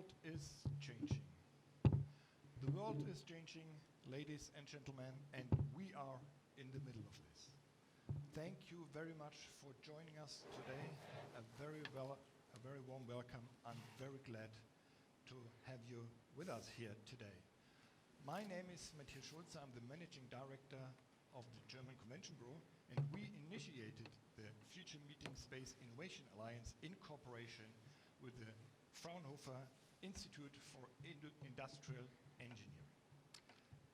world is changing. The world is changing, ladies and gentlemen, and we are in the middle of this. Thank you very much for joining us today. A very warm welcome. I'm very glad to have you with us here today. My name is Matthias Schulze. I'm the Managing Director of the German Convention Bureau, and we initiated the Future Meeting Space Innovation Alliance in cooperation with the Fraunhofer Institute for Industrial Engineering.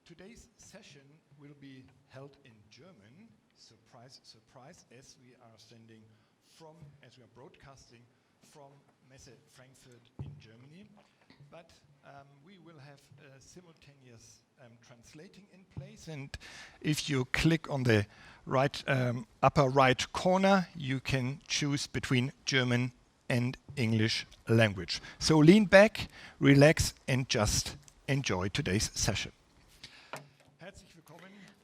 Today's session will be held in German, surprise, surprise, as we are broadcasting from Messe Frankfurt in Germany. But we will have simultaneous translating in place, and if you click on the right upper right corner, you can choose between German and English language. So lean back, relax, and just enjoy today's session.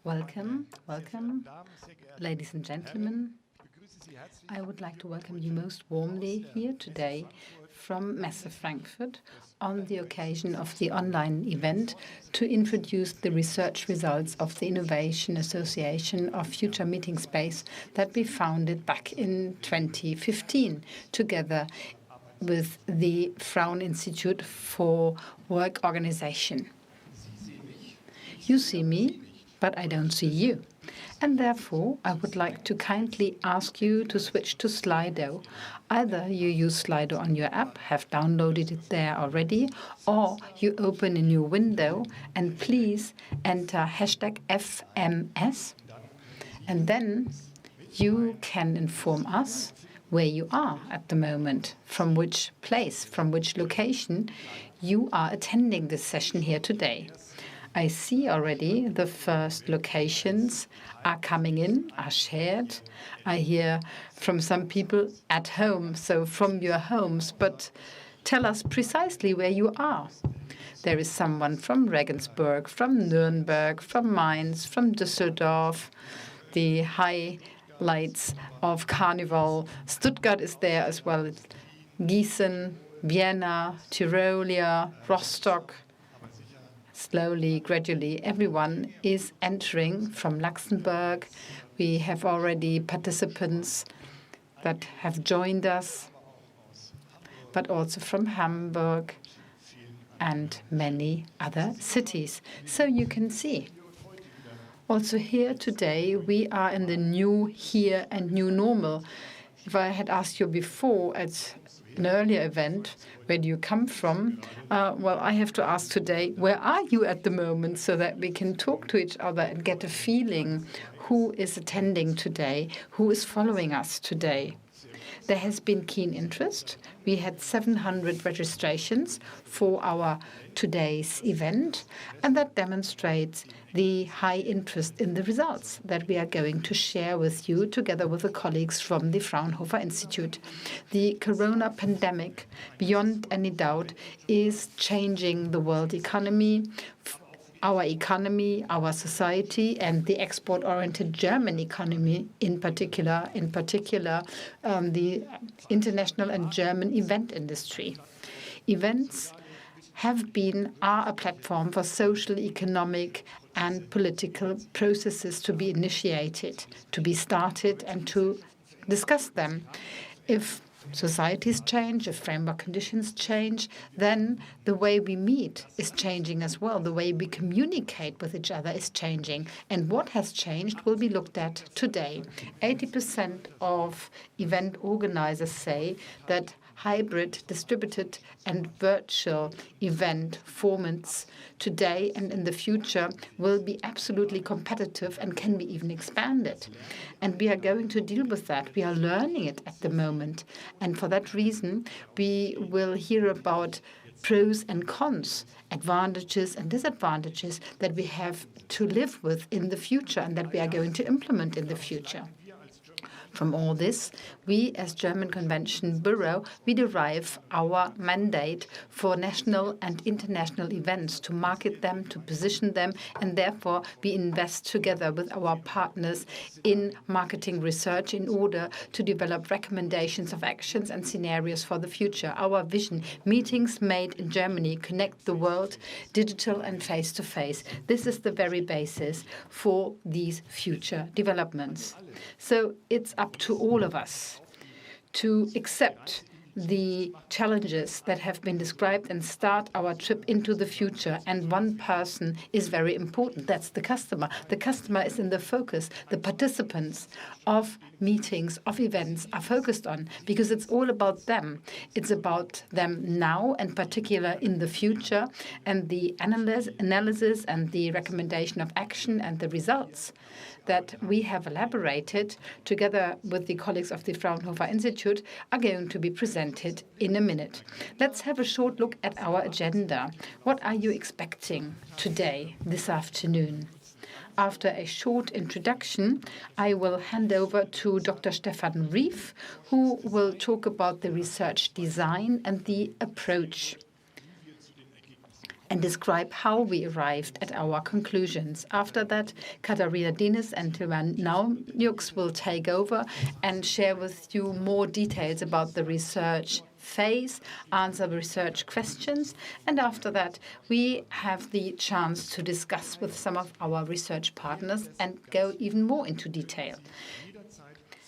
Welcome, ladies and gentlemen. I would like to welcome you most warmly here today from Messe Frankfurt on the occasion of the online event to introduce the research results of the Innovation Association of Future Meeting Space that we founded back in 2015 together with the Fraun Institute for Work Organization. You see me, but I don't see you. And therefore, I would like to kindly ask you to switch to Slido. Either you use Slido on your app, have downloaded it there already, or you open a new window and please enter #FMS. And then you can inform us where you are at the moment, from which place, from which location you are attending this session here today. I see already the first locations are coming in, are shared. I hear from some people at home, so from your homes, but tell us precisely where you are. There is someone from Regensburg, from Nuremberg, from Mainz, from Düsseldorf, the highlights of Carnival. Stuttgart is there as well, Gießen, Vienna, Tyrolia, Rostock. Slowly, gradually, everyone is entering from Luxembourg. We have already participants that have joined us, but also from Hamburg and many other cities. So you can see. Also here today, we are in the new here and new normal. If I had asked you before at an earlier event, where do you come from? Well, I have to ask today, where are you at the moment, so that we can talk to each other and get a feeling who is attending today, who is following us today. There has been keen interest. We had 700 registrations for our today's event, and that demonstrates the high interest in the results that we are going to share with you together with the colleagues from the Fraunhofer Institute. The corona pandemic, beyond any doubt, is changing the world economy, our society, and the export-oriented German economy in particular, the international and German event industry. Events are a platform for social, economic, and political processes to be initiated, to be started, and to discuss them. If societies change, if framework conditions change, then the way we meet is changing as well. The way we communicate with each other is changing. And what has changed will be looked at today. 80% of event organizers say that hybrid, distributed, and virtual event formats today and in the future will be absolutely competitive and can be even expanded. And we are going to deal with that. We are learning it at the moment. And for that reason, we will hear about pros and cons, advantages and disadvantages that we have to live with in the future and that we are going to implement in the future. From all this, we as German Convention Bureau, we derive our mandate for national and international events, to market them, to position them, and therefore we invest together with our partners in marketing research in order to develop recommendations of actions and scenarios for the future. Our vision, meetings made in Germany, connect the world, digital and face-to-face. This is the very basis for these future developments. So it's up to all of us to accept the challenges that have been described and start our trip into the future. And one person is very important. That's the customer. The customer is in the focus. The participants of meetings, of events are focused on, because it's all about them. It's about them now, and particular in the future, and the analysis and the recommendation of action and the results that we have elaborated together with the colleagues of the Fraunhofer Institute are going to be presented in a minute. Let's have a short look at our agenda. What are you expecting today, this afternoon? After a short introduction, I will hand over to Dr. Stefan Rief, who will talk about the research design and the approach, and describe how we arrived at our conclusions. After that, Katharina Dienes and Tilman Naujux will take over and share with you more details about the research phase, answer research questions, and after that, we have the chance to discuss with some of our research partners and go even more into detail.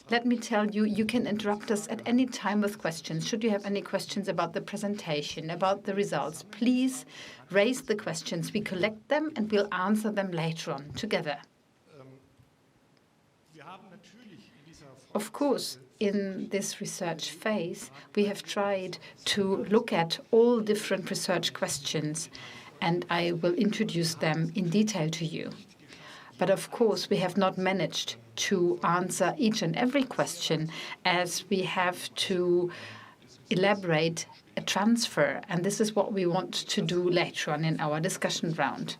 Let me tell you, you can interrupt us at any time with questions. Should you have any questions about the presentation, about the results, please raise the questions. We collect them and we'll answer them later on together. Of course, in this research phase, we have tried to look at all different research questions, and I will introduce them in detail to you. But of course, we have not managed to answer each and every question, as we have to elaborate a transfer. And this is what we want to do later on in our discussion round.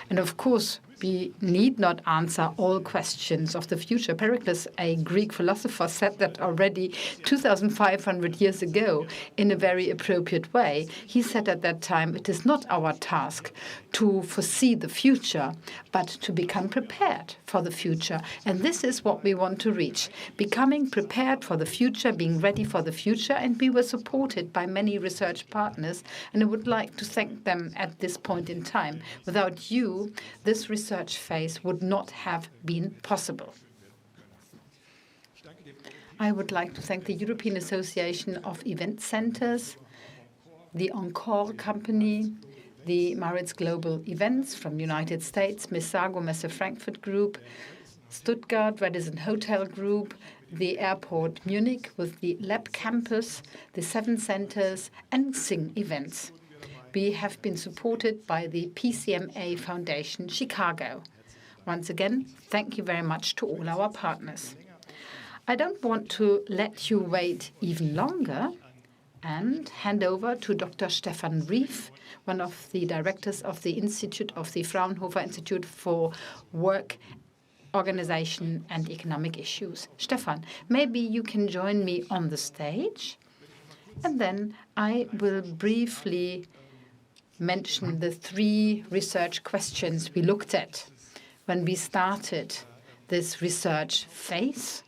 And of course, we need not answer all questions of the future. Pericles, a Greek philosopher, said that already 2,500 years ago in a very appropriate way. He said at that time, it is not our task to foresee the future, but to become prepared for the future. And this is what we want to reach, becoming prepared for the future, being ready for the future. And we were supported by many research partners, and I would like to thank them at this point in time. Without you, this research phase would not have been possible. I would like to thank the European Association of Event Centers, the Encore Company, the Maritz Global Events from the United States, Messago Messe Frankfurt Group, Stuttgart Radisson Hotel Group, the Airport Munich with the Lab Campus, the Seven Centers, and Sing Events. We have been supported by the PCMA Foundation Chicago. Once again, thank you very much to all our partners. I don't want to let you wait even longer and hand over to Dr. Stefan Rief, one of the directors of the Institute of the Fraunhofer Institute for Work, Organization and Economic Issues. Stefan, maybe you can join me on the stage, and then I will briefly mention the 3 research questions we looked at when we started this research phase.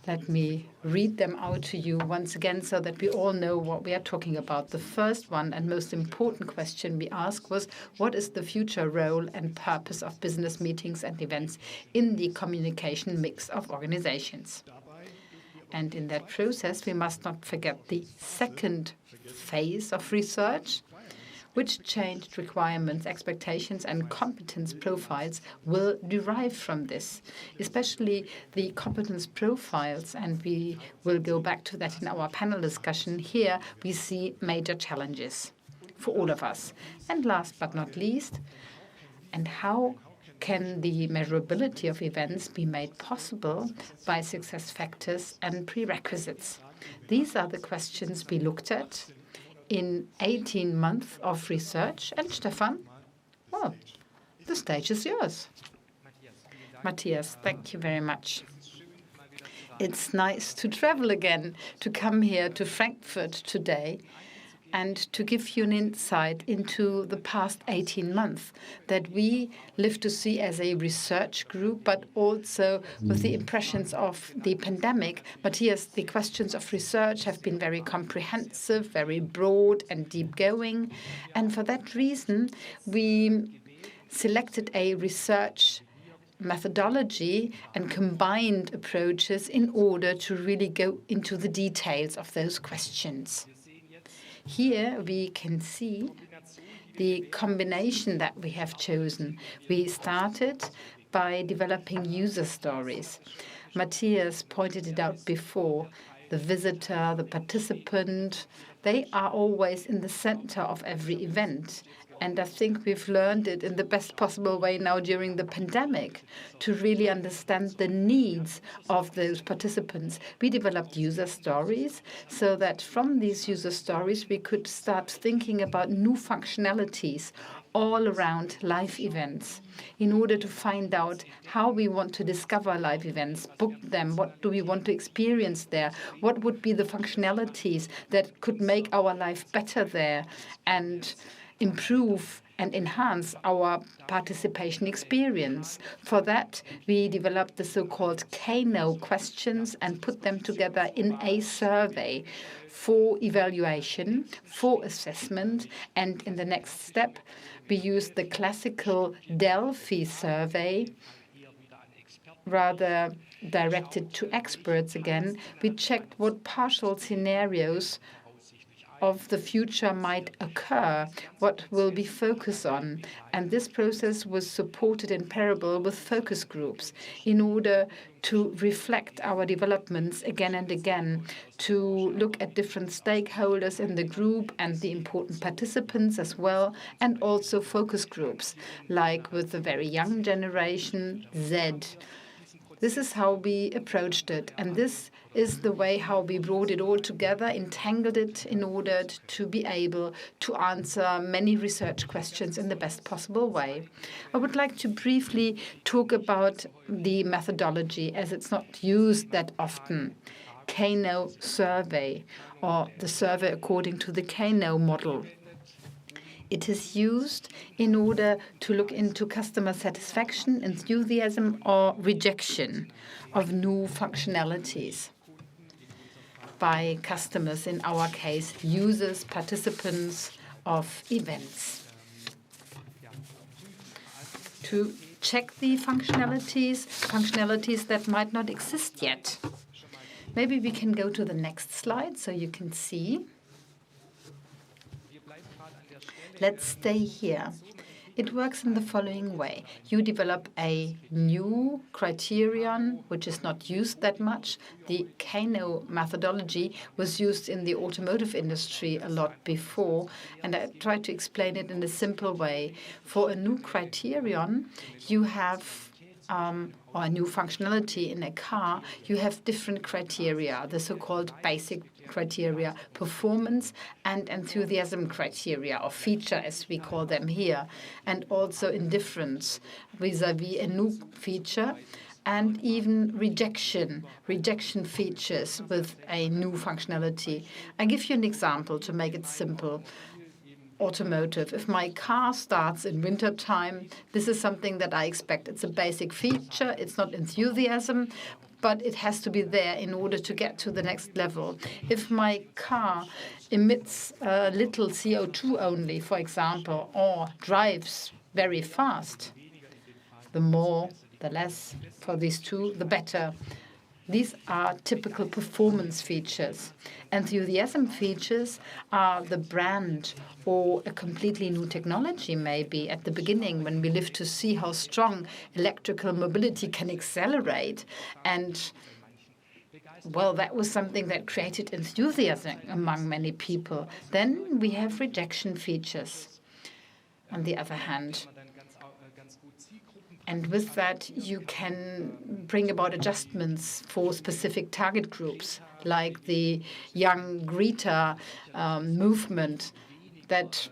Let me read them out to you once again so that we all know what we are talking about. The first one and most important question we asked was, what is the future role and purpose of business meetings and events in the communication mix of organizations? And in that process, we must not forget the second phase of research, which changed requirements, expectations, and competence profiles will derive from this, especially the competence profiles, and we will go back to that in our panel discussion. Here we see major challenges for all of us. And last but not least, and how can the measurability of events be made possible by success factors and prerequisites? These are the questions we looked at in 18 months of research. And Stefan, well, the stage is yours. Matthias, thank you very much. It's nice to travel again, to come here to Frankfurt today and to give you an insight into the past 18 months that we live to see as a research group, but also with the impressions of the pandemic. Matthias, the questions of research have been very comprehensive, very broad and deep going. And for that reason, we selected a research methodology and combined approaches in order to really go into the details of those questions. Here we can see the combination that we have chosen. We started by developing user stories. Matthias pointed it out before. The visitor, the participant, they are always in the center of every event. And I think we've learned it in the best possible way now during the pandemic to really understand the needs of those participants. We developed user stories so that from these user stories we could start thinking about new functionalities all around live events in order to find out how we want to discover live events, book them, what do we want to experience there, what would be the functionalities that could make our life better there and improve and enhance our participation experience. For that, we developed the so-called Kano questions and put them together in a survey for evaluation, for assessment, and in the next step, we used the classical Delphi survey, rather directed to experts again. We checked what partial scenarios of the future might occur, what will be focused on. And this process was supported in parallel with focus groups in order to reflect our developments again and again, to look at different stakeholders in the group and the important participants as well, and also focus groups, like with the very young generation, Z. This is how we approached it, and this is the way how we brought it all together, entangled it in order to be able to answer many research questions in the best possible way. I would like to briefly talk about the methodology as it's not used that often. Kano survey, or the survey according to the Kano model. It is used in order to look into customer satisfaction, enthusiasm, or rejection of new functionalities by customers, in our case, users, participants of events. To check the functionalities that might not exist yet. Maybe we can go to the next slide so you can see. Let's stay here. It works in the following way. You develop a new criterion, which is not used that much. The Kano methodology was used in the automotive industry a lot before, and I try to explain it in a simple way. For a new criterion, you have or a new functionality in a car, you have different criteria, the so-called basic criteria, performance and enthusiasm criteria, or feature as we call them here, and also indifference vis-a-vis a new feature, and even rejection features with a new functionality. I give you an example to make it simple. Automotive. If my car starts in winter time, this is something that I expect. It's a basic feature. It's not enthusiasm, but it has to be there in order to get to the next level. If my car emits little CO2 only, for example, or drives very fast, the more, the less for these two, the better. These are typical performance features. Enthusiasm features are the brand or a completely new technology, maybe at the beginning when we live to see how strong electrical mobility can accelerate. And well, that was something that created enthusiasm among many people. Then we have rejection features, on the other hand. And with that, you can bring about adjustments for specific target groups, like the young Greta movement that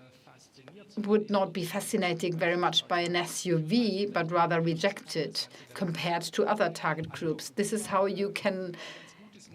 would not be fascinated very much by an SUV, but rather rejected compared to other target groups. This is how you can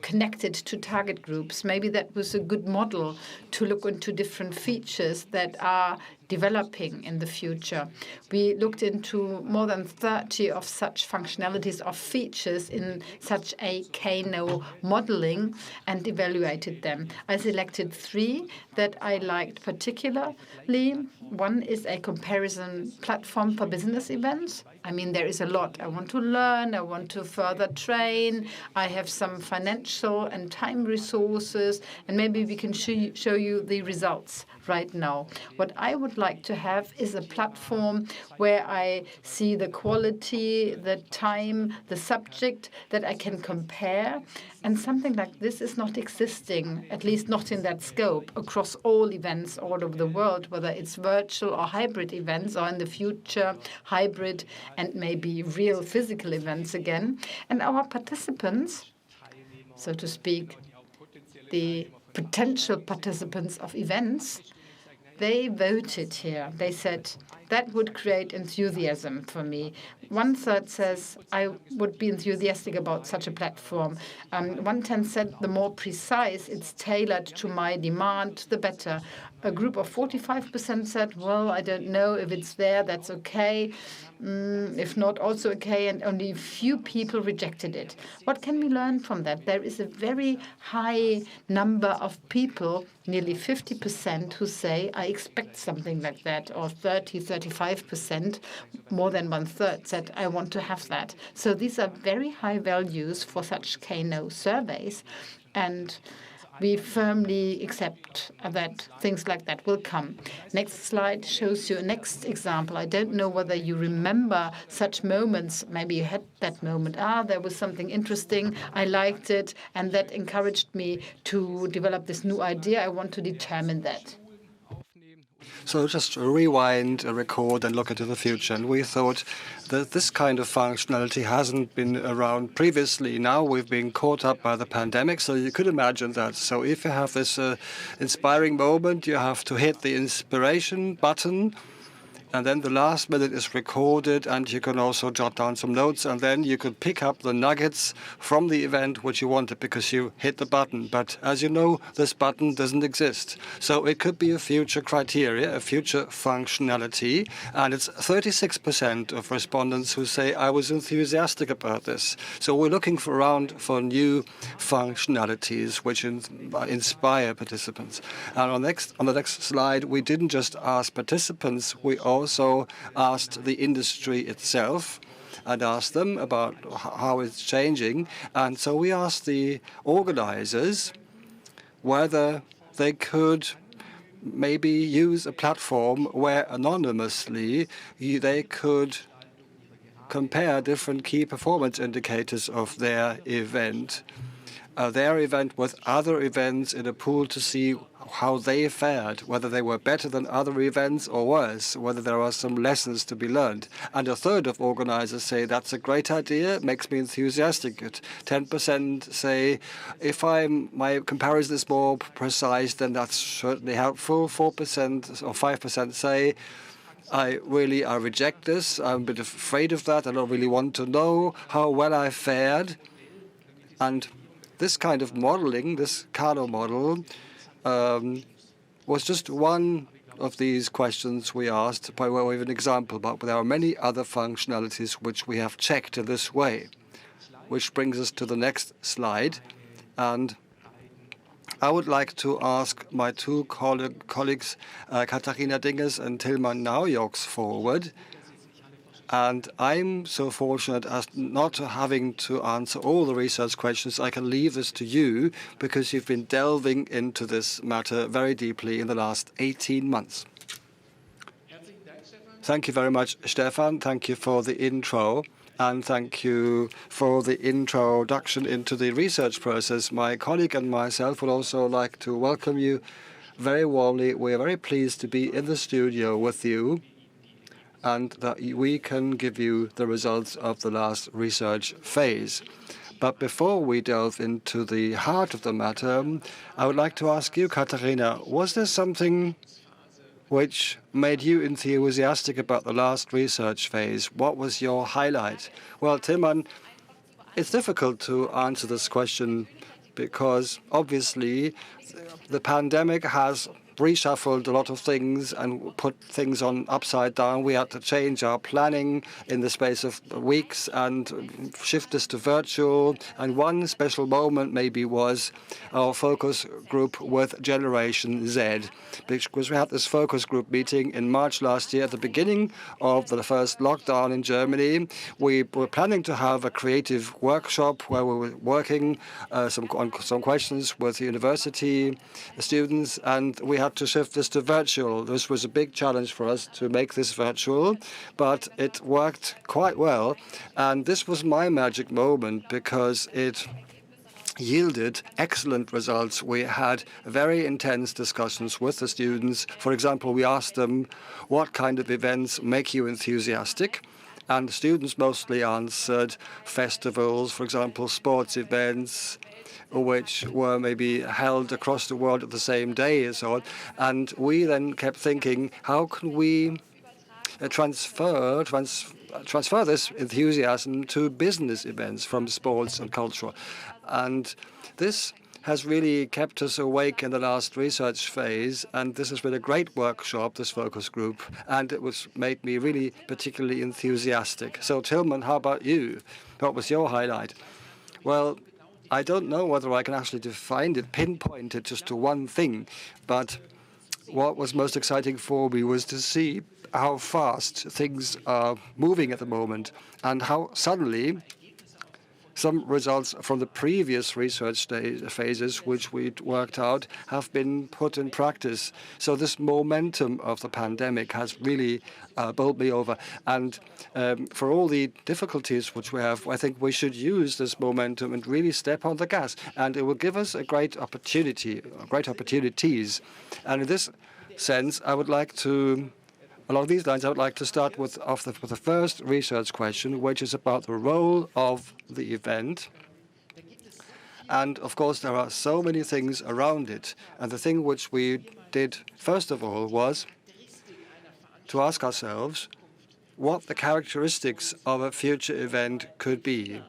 connect it to target groups. Maybe that was a good model to look into different features that are developing in the future. We looked into more than 30 of such functionalities of features in such a Kano modeling and evaluated them. I selected 3 that I liked particularly. One is a comparison platform for business events. I mean, there is a lot. I want to learn, I want to further train, I have some financial and time resources, and maybe we can show you the results right now. What I would like to have is a platform where I see the quality, the time, the subject that I can compare. And something like this is not existing, at least not in that scope, across all events all over the world, whether it's virtual or hybrid events, or in the future, hybrid and maybe real physical events again. And our participants, so to speak, the potential participants of events, they voted here. They said, that would create enthusiasm for me. 1/3 says, I would be enthusiastic about such a platform. 1/10 said, the more precise it's tailored to my demand, the better. A group of 45% said, well, I don't know if it's there, that's okay. If not, also okay, and only a few people rejected it. What can we learn from that? There is a very high number of people, nearly 50%, who say, I expect something like that, or 35%, more than 1/3 said, I want to have that. So these are very high values for such Kano surveys, and we firmly accept that things like that will come. Next slide shows you a next example. I don't know whether you remember such moments. Maybe you had that moment. There was something interesting. I liked it, and that encouraged me to develop this new idea. I want to determine that. So just rewind, record, and look into the future. And we thought that this kind of functionality hasn't been around previously. Now we've been caught up by the pandemic, so you could imagine that. So if you have this inspiring moment, you have to hit the inspiration button, and then the last minute is recorded, and you can also jot down some notes, and then you could pick up the nuggets from the event which you wanted because you hit the button. But as you know, this button doesn't exist. So it could be a future criteria, a future functionality, and it's 36% of respondents who say, I was enthusiastic about this. So we're looking around for new functionalities which inspire participants. And on the next slide, we didn't just ask participants, we also asked the industry itself and asked them about how it's changing. And so we asked the organizers whether they could maybe use a platform where anonymously they could compare different key performance indicators of their event with other events in a pool to see how they fared, whether they were better than other events or worse, whether there are some lessons to be learned. And 1/3 of organizers say that's a great idea, makes me enthusiastic. 10% say if my comparison is more precise, then that's certainly helpful. 4% or 5% say I reject this. I'm a bit afraid of that. I don't really want to know how well I fared. And this kind of modeling, this Kano model, was just one of these questions we asked by way of an example, but there are many other functionalities which we have checked in this way, which brings us to the next slide. And I would like to ask my two colleagues, Katharina Dingers and Tilman Naujoks, forward. And I'm so fortunate as not having to answer all the research questions. I can leave this to you because you've been delving into this matter very deeply in the last 18 months. Thank you very much, Stefan. Thank you for the intro. And thank you for the introduction into the research process. My colleague and myself would also like to welcome you very warmly. We are very pleased to be in the studio with you, and that we can give you the results of the last research phase. But before we delve into the heart of the matter, I would like to ask you, Katharina, was there something which made you enthusiastic about the last research phase? What was your highlight? Well, Tilman, it's difficult to answer this question because obviously the pandemic has reshuffled a lot of things and put things on upside down. We had to change our planning in the space of weeks and shift this to virtual. And one special moment maybe was our focus group with Generation Z, because we had this focus group meeting in March last year at the beginning of the first lockdown in Germany. We were planning to have a creative workshop where we were working on some questions with the university students, and we had to shift this to virtual. This was a big challenge for us to make this virtual, but it worked quite well. And this was my magic moment because it yielded excellent results. We had very intense discussions with the students. For example, we asked them, what kind of events make you enthusiastic? And the students mostly answered festivals, for example, sports events, which were maybe held across the world at the same day and so on. And we then kept thinking, how can we transfer this enthusiasm to business events from sports and culture? And this has really kept us awake in the last research phase, and this has been a great workshop, this focus group, and it made me really particularly enthusiastic. So Tilman, how about you? What was your highlight? Well, I don't know whether I can actually define it, pinpoint it just to one thing, but what was most exciting for me was to see how fast things are moving at the moment and how suddenly some results from the previous research phases, which we'd worked out, have been put in practice. So this momentum of the pandemic has really bowled me over. And for all the difficulties which we have, I think we should use this momentum and really step on the gas. And it will give us a great opportunity, great opportunities. And in this sense, I would like to along these lines, I would like to start with the first research question, which is about the role of the event. And of course, there are so many things around it. And the thing which we did, first of all, was to ask ourselves what the characteristics of a future event could be,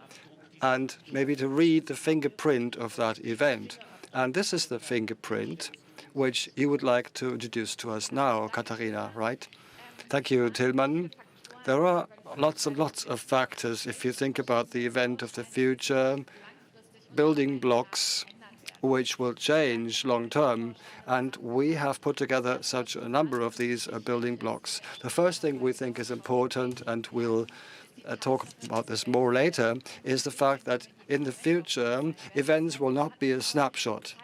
and maybe to read the fingerprint of that event. And this is the fingerprint which you would like to introduce to us now, Katharina, right? Thank you, Tilman. There are lots and lots of factors if you think about the event of the future, building blocks which will change long term. And we have put together such a number of these building blocks. The first thing we think is important, and we'll talk about this more later, is the fact that in the future, events will not be a snapshot.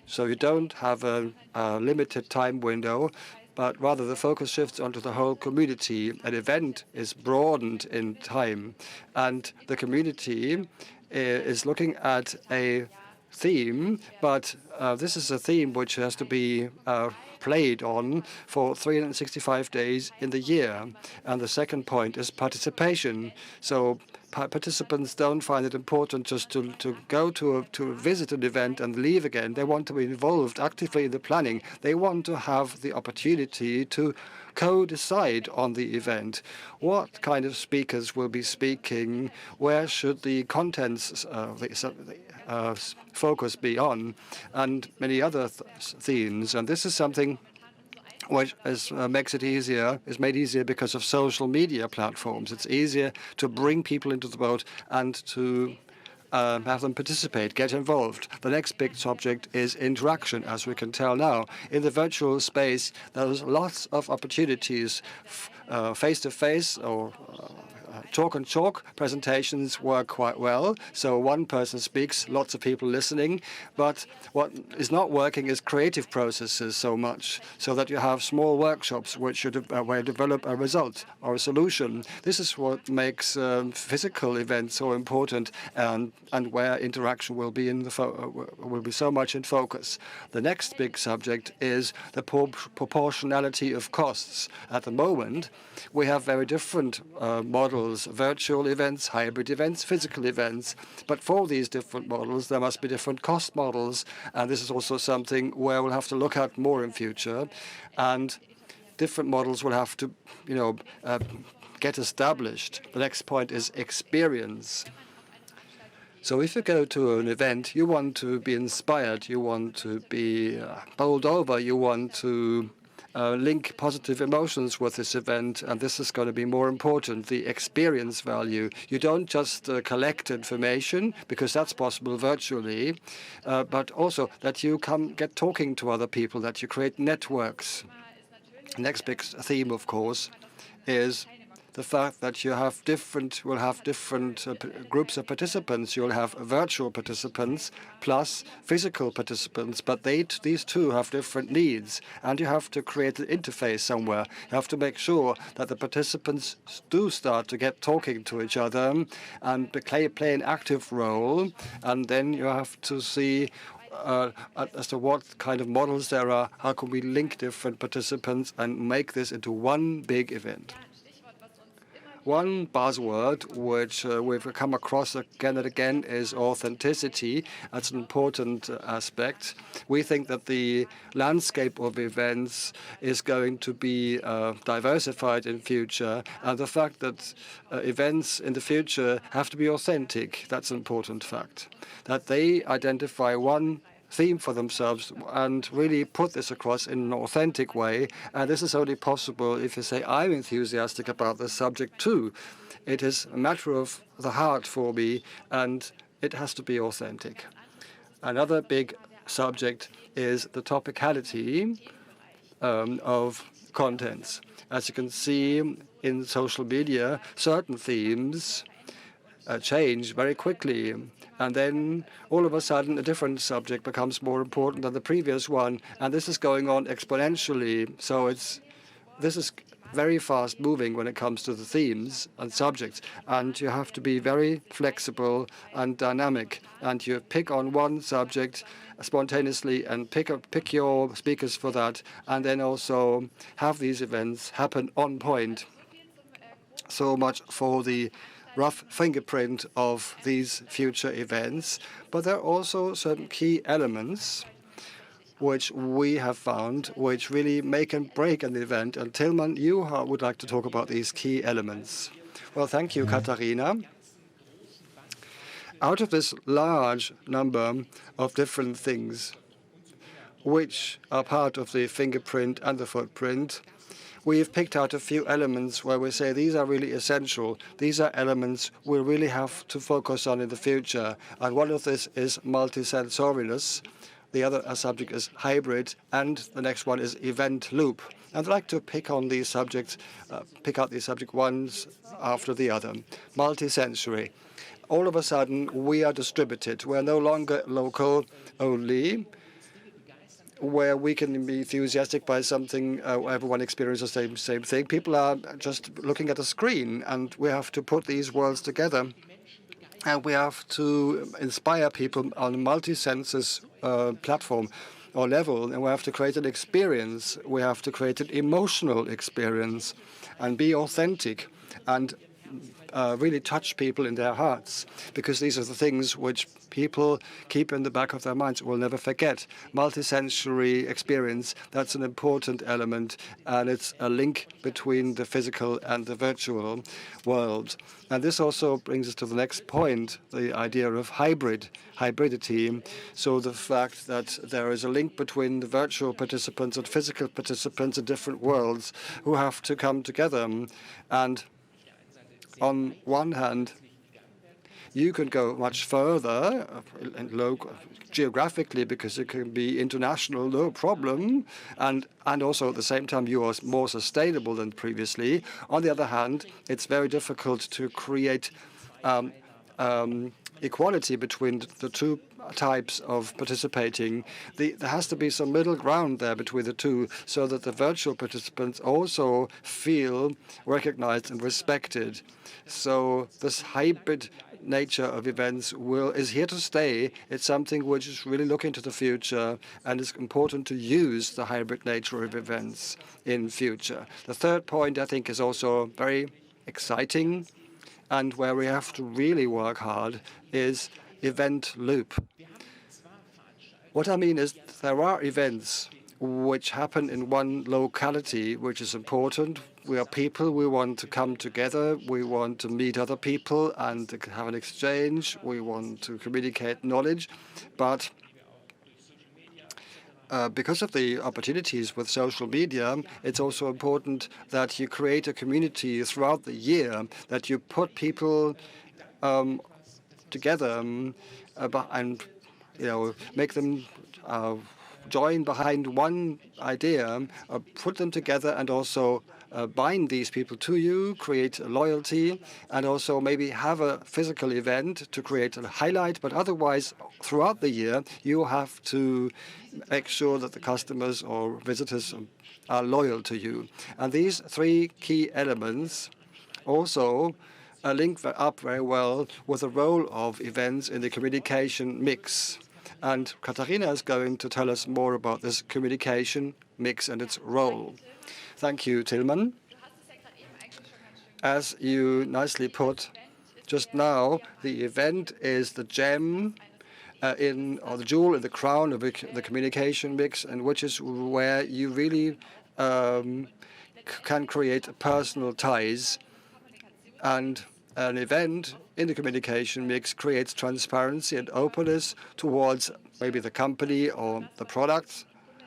So you don't have a limited time window, but rather the focus shifts onto the whole community. An event is broadened in time, and the community is looking at a theme, but this is a theme which has to be played on for 365 days in the year. And the second point is participation. So participants don't find it important just to go to visit an event and leave again. They want to be involved actively in the planning. They want to have the opportunity to co-decide on the event. What kind of speakers will be speaking? Where should the contents focus be on? And many other themes. And this is something which makes it easier, is made easier because of social media platforms. It's easier to bring people into the boat and to have them participate, get involved. The next big subject is interaction, as we can tell now. In the virtual space, there's lots of opportunities. Face-to-face or talk-and-talk presentations work quite well. So one person speaks, lots of people listening. But what is not working is creative processes so much, so that you have small workshops which you where develop a result or a solution. This is what makes physical events so important, and where interaction will be will be so much in focus. The next big subject is the proportionality of costs. At the moment, we have very different models: virtual events, hybrid events, physical events. But for these different models, there must be different cost models. And this is also something where we'll have to look at more in future. And different models will have to, get established. The next point is experience. So if you go to an event, you want to be inspired, you want to be bowled over, you want to link positive emotions with this event, and this is going to be more important, the experience value. You don't just collect information, because that's possible virtually, but also that you get talking to other people, that you create networks. Next big theme, of course, is the fact that will have different groups of participants. You'll have virtual participants plus physical participants, but these two have different needs, and you have to create an interface somewhere. You have to make sure that the participants do start to get talking to each other and play an active role, and then you have to see as to what kind of models there are, how can we link different participants and make this into one big event. One buzzword which we've come across again and again is authenticity. That's an important aspect. We think that the landscape of events is going to be diversified in future, and the fact that events in the future have to be authentic, that's an important fact. That they identify one theme for themselves and really put this across in an authentic way. And this is only possible if you say, I'm enthusiastic about this subject too. It is a matter of the heart for me, and it has to be authentic. Another big subject is the topicality of contents. As you can see in social media, certain themes change very quickly. And then all of a sudden, a different subject becomes more important than the previous one. And this is going on exponentially. So this is very fast moving when it comes to the themes and subjects. And you have to be very flexible and dynamic. And you pick on one subject spontaneously and pick your speakers for that. And then also have these events happen on point. So much for the rough fingerprint of these future events, but there are also some key elements which we have found which really make and break an event. And Tilman, you would like to talk about these key elements. Well, thank you, Katharina. Out of this large number of different things which are part of the fingerprint and the footprint, we have picked out a few elements where we say these are really essential. These are elements we really have to focus on in the future. And one of this is multisensoriness. The other subject is hybrid, and the next one is event loop. I'd like to pick out these subjects ones after the other. Multisensory. All of a sudden, we are distributed. We are no longer local only, where we can be enthusiastic by something, everyone experiences the same thing. People are just looking at a screen, and we have to put these worlds together. And we have to inspire people on a multi-senses platform or level, and we have to create an experience. We have to create an emotional experience and be authentic and really touch people in their hearts, because these are the things which people keep in the back of their minds, will never forget. Multisensory experience, that's an important element, and it's a link between the physical and the virtual world. And this also brings us to the next point, the idea of hybridity. So the fact that there is a link between the virtual participants and physical participants in different worlds who have to come together. And on one hand, you can go much further geographically, because it can be international, no problem, and also at the same time you are more sustainable than previously. On the other hand, it's very difficult to create equality between the two types of participating. There has to be some middle ground there between the two, so that the virtual participants also feel recognized and respected. So this hybrid nature of events is here to stay. It's something which is really looking to the future, and it's important to use the hybrid nature of events in future. The third point, I think, is also very exciting, and where we have to really work hard, is event loop. What I mean is there are events which happen in one locality, which is important. We are people, we want to come together, we want to meet other people and have an exchange, we want to communicate knowledge. But because of the opportunities with social media, it's also important that you create a community throughout the year, that you put people together and make them join behind one idea, put them together and also bind these people to you, create loyalty, and also maybe have a physical event to create a highlight. But otherwise, throughout the year, you have to make sure that the customers or visitors are loyal to you. And these three key elements also link up very well with the role of events in the communication mix. And Katharina is going to tell us more about this communication mix and its role. Thank you, Tillmann. As you nicely put just now, the event is the gem or the jewel in the crown of the communication mix, and which is where you really can create personal ties. And an event in the communication mix creates transparency and openness towards maybe the company or the product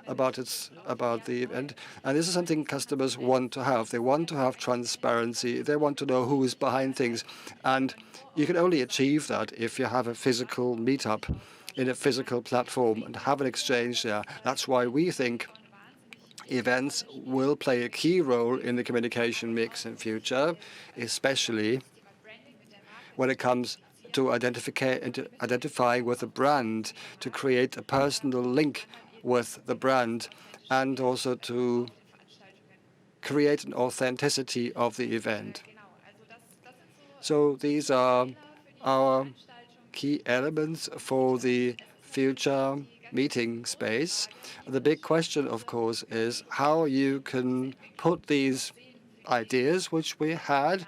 about the event. And this is something customers want to have. They want to have transparency. They want to know who is behind things. And you can only achieve that if you have a physical meetup in a physical platform and have an exchange there. That's why we think events will play a key role in the communication mix in future, especially when it comes to identifying with a brand, to create a personal link with the brand, and also to create an authenticity of the event. So these are our key elements for the future meeting space. The big question, of course, is how you can put these ideas which we had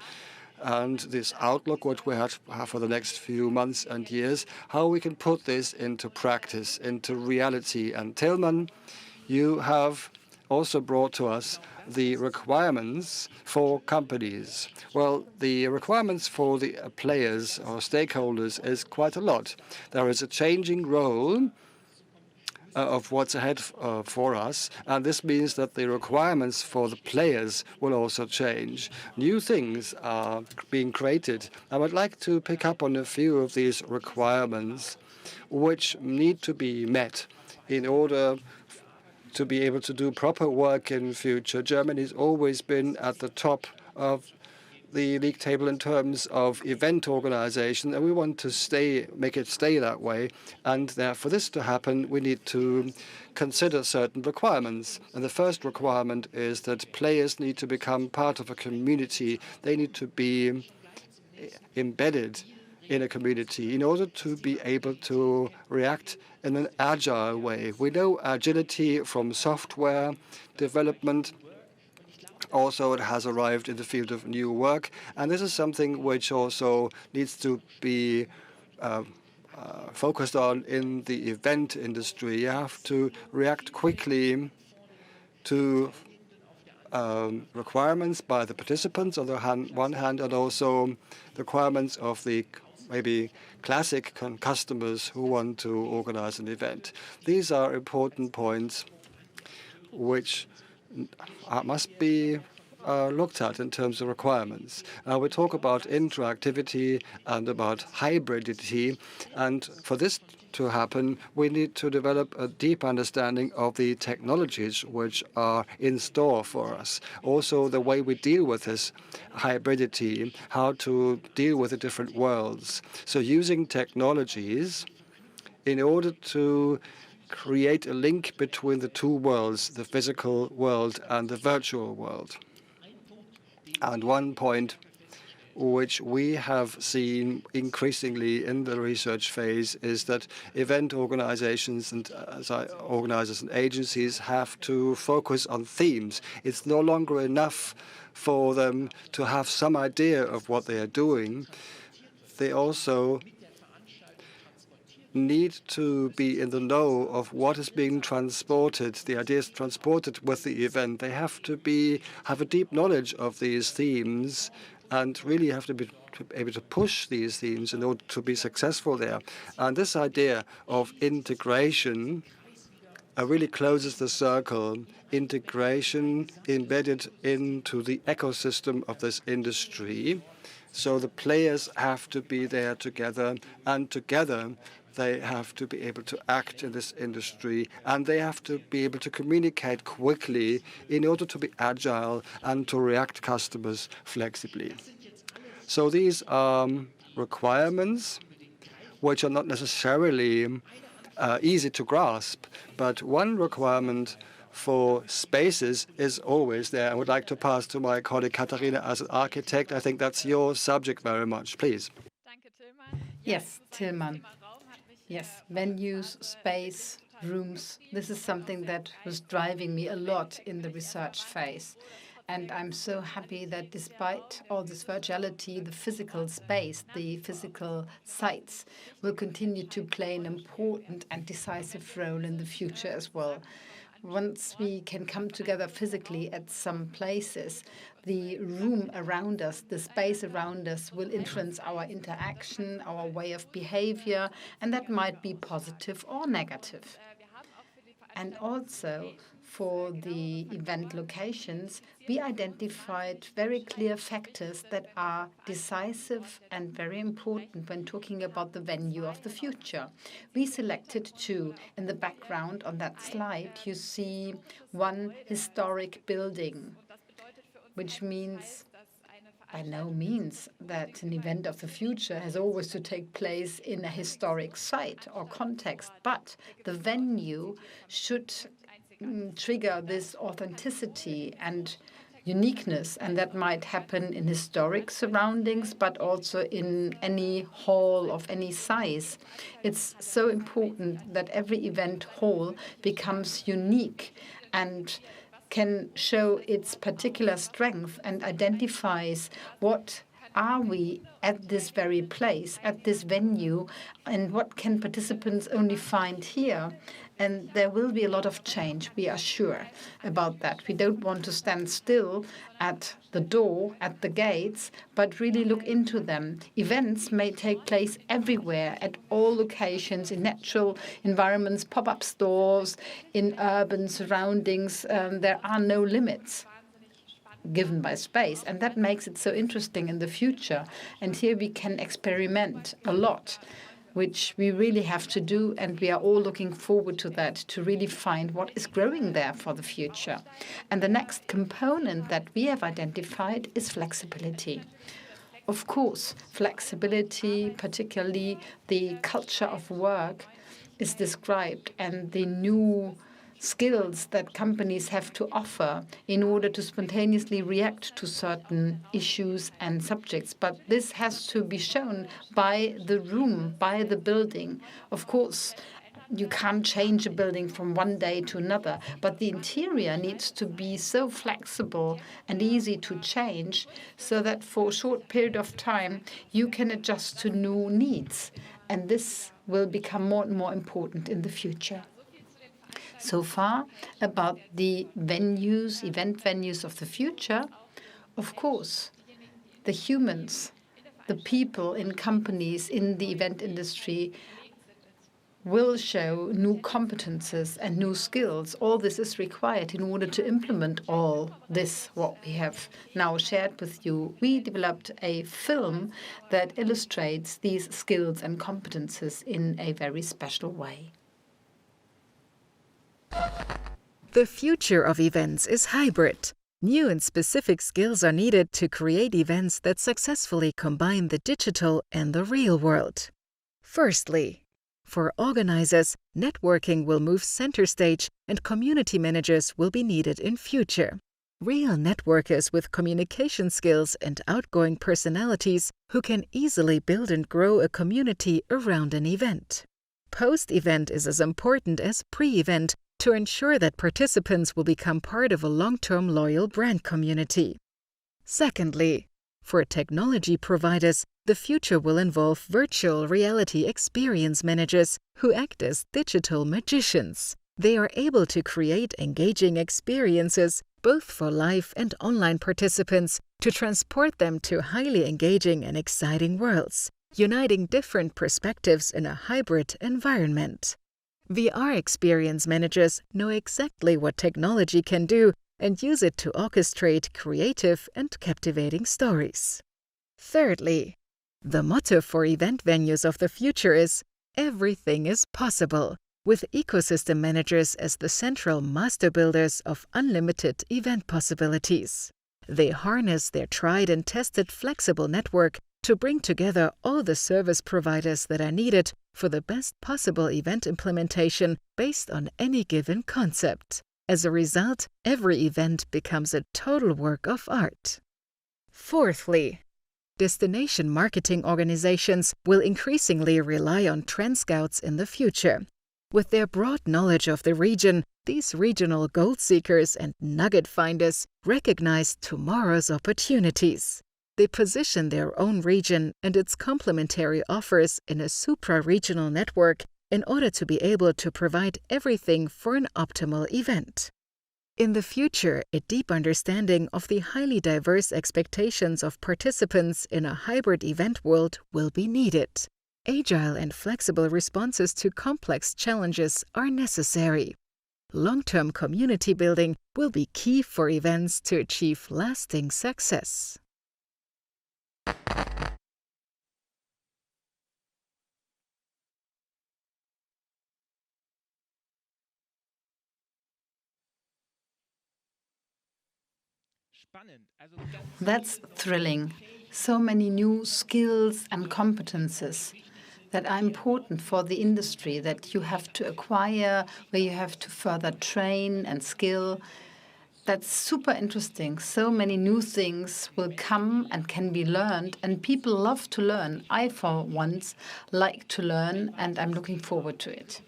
and this outlook which we have for the next few months and years, how we can put this into practice, into reality. And Tillmann, you have also brought to us the requirements for companies. Well, the requirements for the players or stakeholders is quite a lot. There is a changing role of what's ahead for us, and this means that the requirements for the players will also change. New things are being created. I would like to pick up on a few of these requirements which need to be met in order to be able to do proper work in future. Germany has always been at the top of the league table in terms of event organization, and we want to make it stay that way. And for this to happen, we need to consider certain requirements. And the first requirement is that players need to become part of a community. They need to be embedded in a community in order to be able to react in an agile way. We know agility from software development. Also, it has arrived in the field of new work, and this is something which also needs to be focused on in the event industry. You have to react quickly to requirements by the participants on the one hand, and also requirements of the maybe classic customers who want to organize an event. These are important points which must be looked at in terms of requirements. We talk about interactivity and about hybridity, and for this to happen, we need to develop a deep understanding of the technologies which are in store for us. Also, the way we deal with this hybridity, how to deal with the different worlds. So using technologies in order to create a link between the two worlds, the physical world and the virtual world. And one point which we have seen increasingly in the research phase is that event organizations and organizers and agencies have to focus on themes. It's no longer enough for them to have some idea of what they are doing. They also need to be in the know of what is being transported, the ideas transported with the event. They have to have a deep knowledge of these themes and really have to be able to push these themes in order to be successful there. And this idea of integration really closes the circle. Integration embedded into the ecosystem of this industry. So the players have to be there together, and together they have to be able to act in this industry, and they have to be able to communicate quickly in order to be agile and to react to customers flexibly. So these are requirements which are not necessarily easy to grasp, but one requirement for spaces is always there. I would like to pass to my colleague Katharina as an architect. I think that's your subject very much. Please. Yes, Tillmann. Yes, venues, space, rooms. This is something that was driving me a lot in the research phase. And I'm so happy that despite all this virtuality, the physical space, the physical sites will continue to play an important and decisive role in the future as well. Once we can come together physically at some places, the room around us, the space around us will influence our interaction, our way of behavior, and that might be positive or negative. And also, for the event locations, we identified very clear factors that are decisive and very important when talking about the venue of the future. We selected two. In the background on that slide, you see one historic building, which means by no means that an event of the future has always to take place in a historic site or context, but the venue should trigger this authenticity and uniqueness, and that might happen in historic surroundings, but also in any hall of any size. It's so important that every event hall becomes unique and can show its particular strength and identifies what are we at this very place, at this venue, and what can participants only find here. And there will be a lot of change, we are sure about that. We don't want to stand still at the door, at the gates, but really look into them. Events may take place everywhere, at all locations, in natural environments, pop-up stores, in urban surroundings. There are no limits given by space, and that makes it so interesting in the future. And here we can experiment a lot, which we really have to do, and we are all looking forward to that, to really find what is growing there for the future. And the next component that we have identified is flexibility. Of course, flexibility, particularly the culture of work, is described, and the new skills that companies have to offer in order to spontaneously react to certain issues and subjects. But this has to be shown by the room, by the building. Of course, you can't change a building from one day to another, but the interior needs to be so flexible and easy to change so that for a short period of time you can adjust to new needs. And this will become more and more important in the future. So far about the venues, event venues of the future. Of course, the humans, the people in companies in the event industry will show new competences and new skills. All this is required in order to implement all this, what we have now shared with you. We developed a film that illustrates these skills and competences in a very special way. The future of events is hybrid. New and specific skills are needed to create events that successfully combine the digital and the real world. Firstly, for organizers, networking will move center stage and community managers will be needed in future. Real networkers with communication skills and outgoing personalities who can easily build and grow a community around an event. Post-event is as important as pre-event to ensure that participants will become part of a long-term loyal brand community. Secondly, for technology providers, The future will involve virtual reality experience managers who act as digital magicians. They are able to create engaging experiences both for live and online participants to transport them to highly engaging and exciting worlds, uniting different perspectives in a hybrid environment. VR experience managers know exactly what technology can do and use it to orchestrate creative and captivating stories. Thirdly, the motto for event venues of the future is "Everything is possible," with ecosystem managers as the central master builders of unlimited event possibilities. They harness their tried and tested flexible network to bring together all the service providers that are needed for the best possible event implementation based on any given concept. As a result, every event becomes a total work of art. Fourthly, destination marketing organizations will increasingly rely on trend scouts in the future. With their broad knowledge of the region, these regional gold seekers and nugget finders recognize tomorrow's opportunities. They position their own region and its complementary offers in a supra-regional network in order to be able to provide everything for an optimal event. In the future, a deep understanding of the highly diverse expectations of participants in a hybrid event world will be needed. Agile and flexible responses to complex challenges are necessary. Long-term community building will be key for events to achieve lasting success. That's thrilling. So many new skills and competences that are important for the industry that you have to acquire, where you have to further train and skill. That's super interesting. So many new things will come and can be learned, and people love to learn. I, for once, like to learn, and I'm looking forward to it.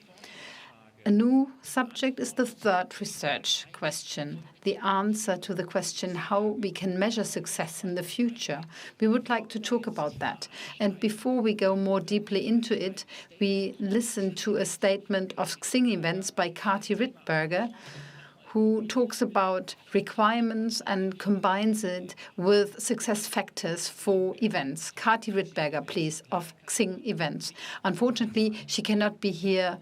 A new subject is the third research question, the answer to the question how we can measure success in the future. We would like to talk about that. And before we go more deeply into it, we listen to a statement of Xing events by Kati Rittberger, who talks about requirements and combines it with success factors for events. Kati Rittberger, please, of Xing events. Unfortunately, she cannot be here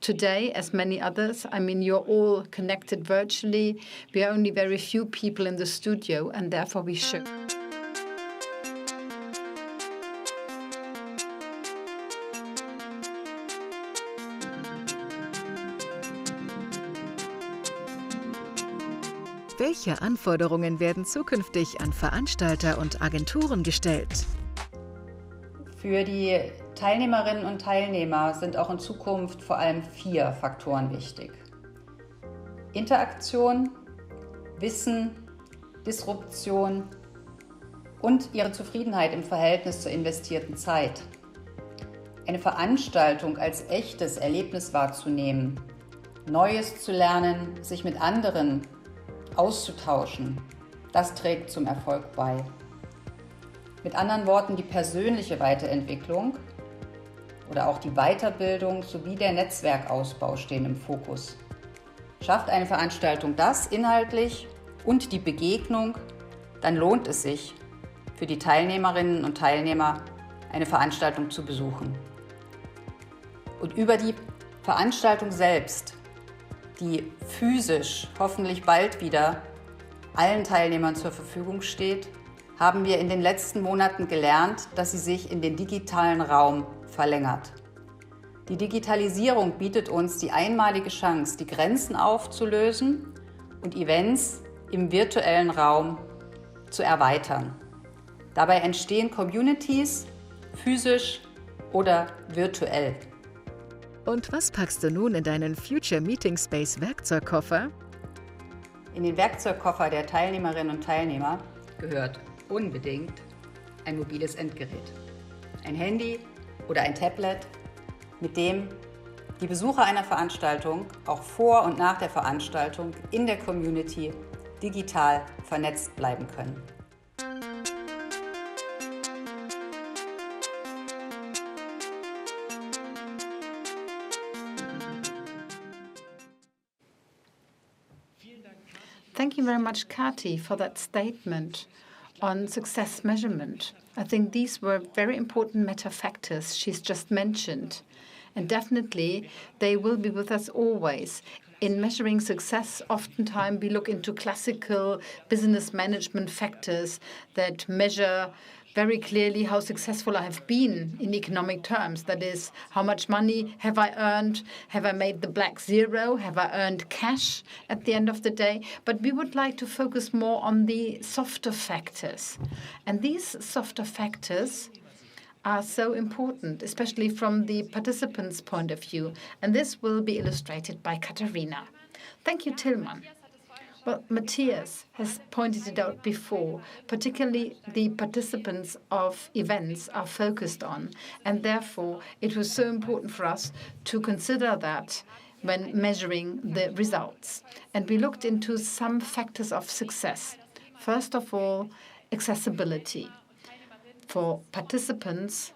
today, as many others. I mean, you're all connected virtually. We are only very few people in the studio, and therefore we should. Welche Anforderungen werden zukünftig an Veranstalter und Agenturen gestellt? Für die Teilnehmerinnen und Teilnehmer sind auch in Zukunft vor allem 4 Faktoren wichtig: Interaktion, Wissen, Disruption und ihre Zufriedenheit im Verhältnis zur investierten Zeit. Eine Veranstaltung als echtes Erlebnis wahrzunehmen, Neues zu lernen, sich mit anderen auszutauschen, das trägt zum Erfolg bei. Mit anderen Worten, die persönliche Weiterentwicklung oder auch die Weiterbildung sowie der Netzwerkausbau stehen im Fokus. Schafft eine Veranstaltung das inhaltlich und die Begegnung, dann lohnt es sich für die Teilnehmerinnen und Teilnehmer, eine Veranstaltung zu besuchen. Und über die Veranstaltung selbst, die physisch hoffentlich bald wieder allen Teilnehmern zur Verfügung steht, haben wir in den letzten Monaten gelernt, dass sie sich in den digitalen Raum verlängert. Die Digitalisierung bietet uns die einmalige Chance, die Grenzen aufzulösen und Events im virtuellen Raum zu erweitern. Dabei entstehen Communities, physisch oder virtuell. Und was packst du nun in deinen Future Meeting Space Werkzeugkoffer? In den Werkzeugkoffer der Teilnehmerinnen und Teilnehmer gehört unbedingt ein mobiles Endgerät. Ein Handy oder ein Tablet, mit dem die Besucher einer Veranstaltung auch vor und nach der Veranstaltung in der Community digital vernetzt bleiben können. Thank you very much, Kati, for that statement on success measurement. I think these were very important meta factors she's just mentioned. And definitely, they will be with us always. In measuring success, oftentimes we look into classical business management factors that measure very clearly how successful I have been in economic terms. That is, how much money have I earned? Have I made the black zero? Have I earned cash at the end of the day? But we would like to focus more on the softer factors. And these softer factors are so important, especially from the participants' point of view. And this will be illustrated by Katharina. Thank you, Tillmann. Well, Matthias has pointed it out before, particularly the participants of events are focused on, and therefore it was so important for us to consider that when measuring the results. And we looked into some factors of success. First of all, accessibility. For participants,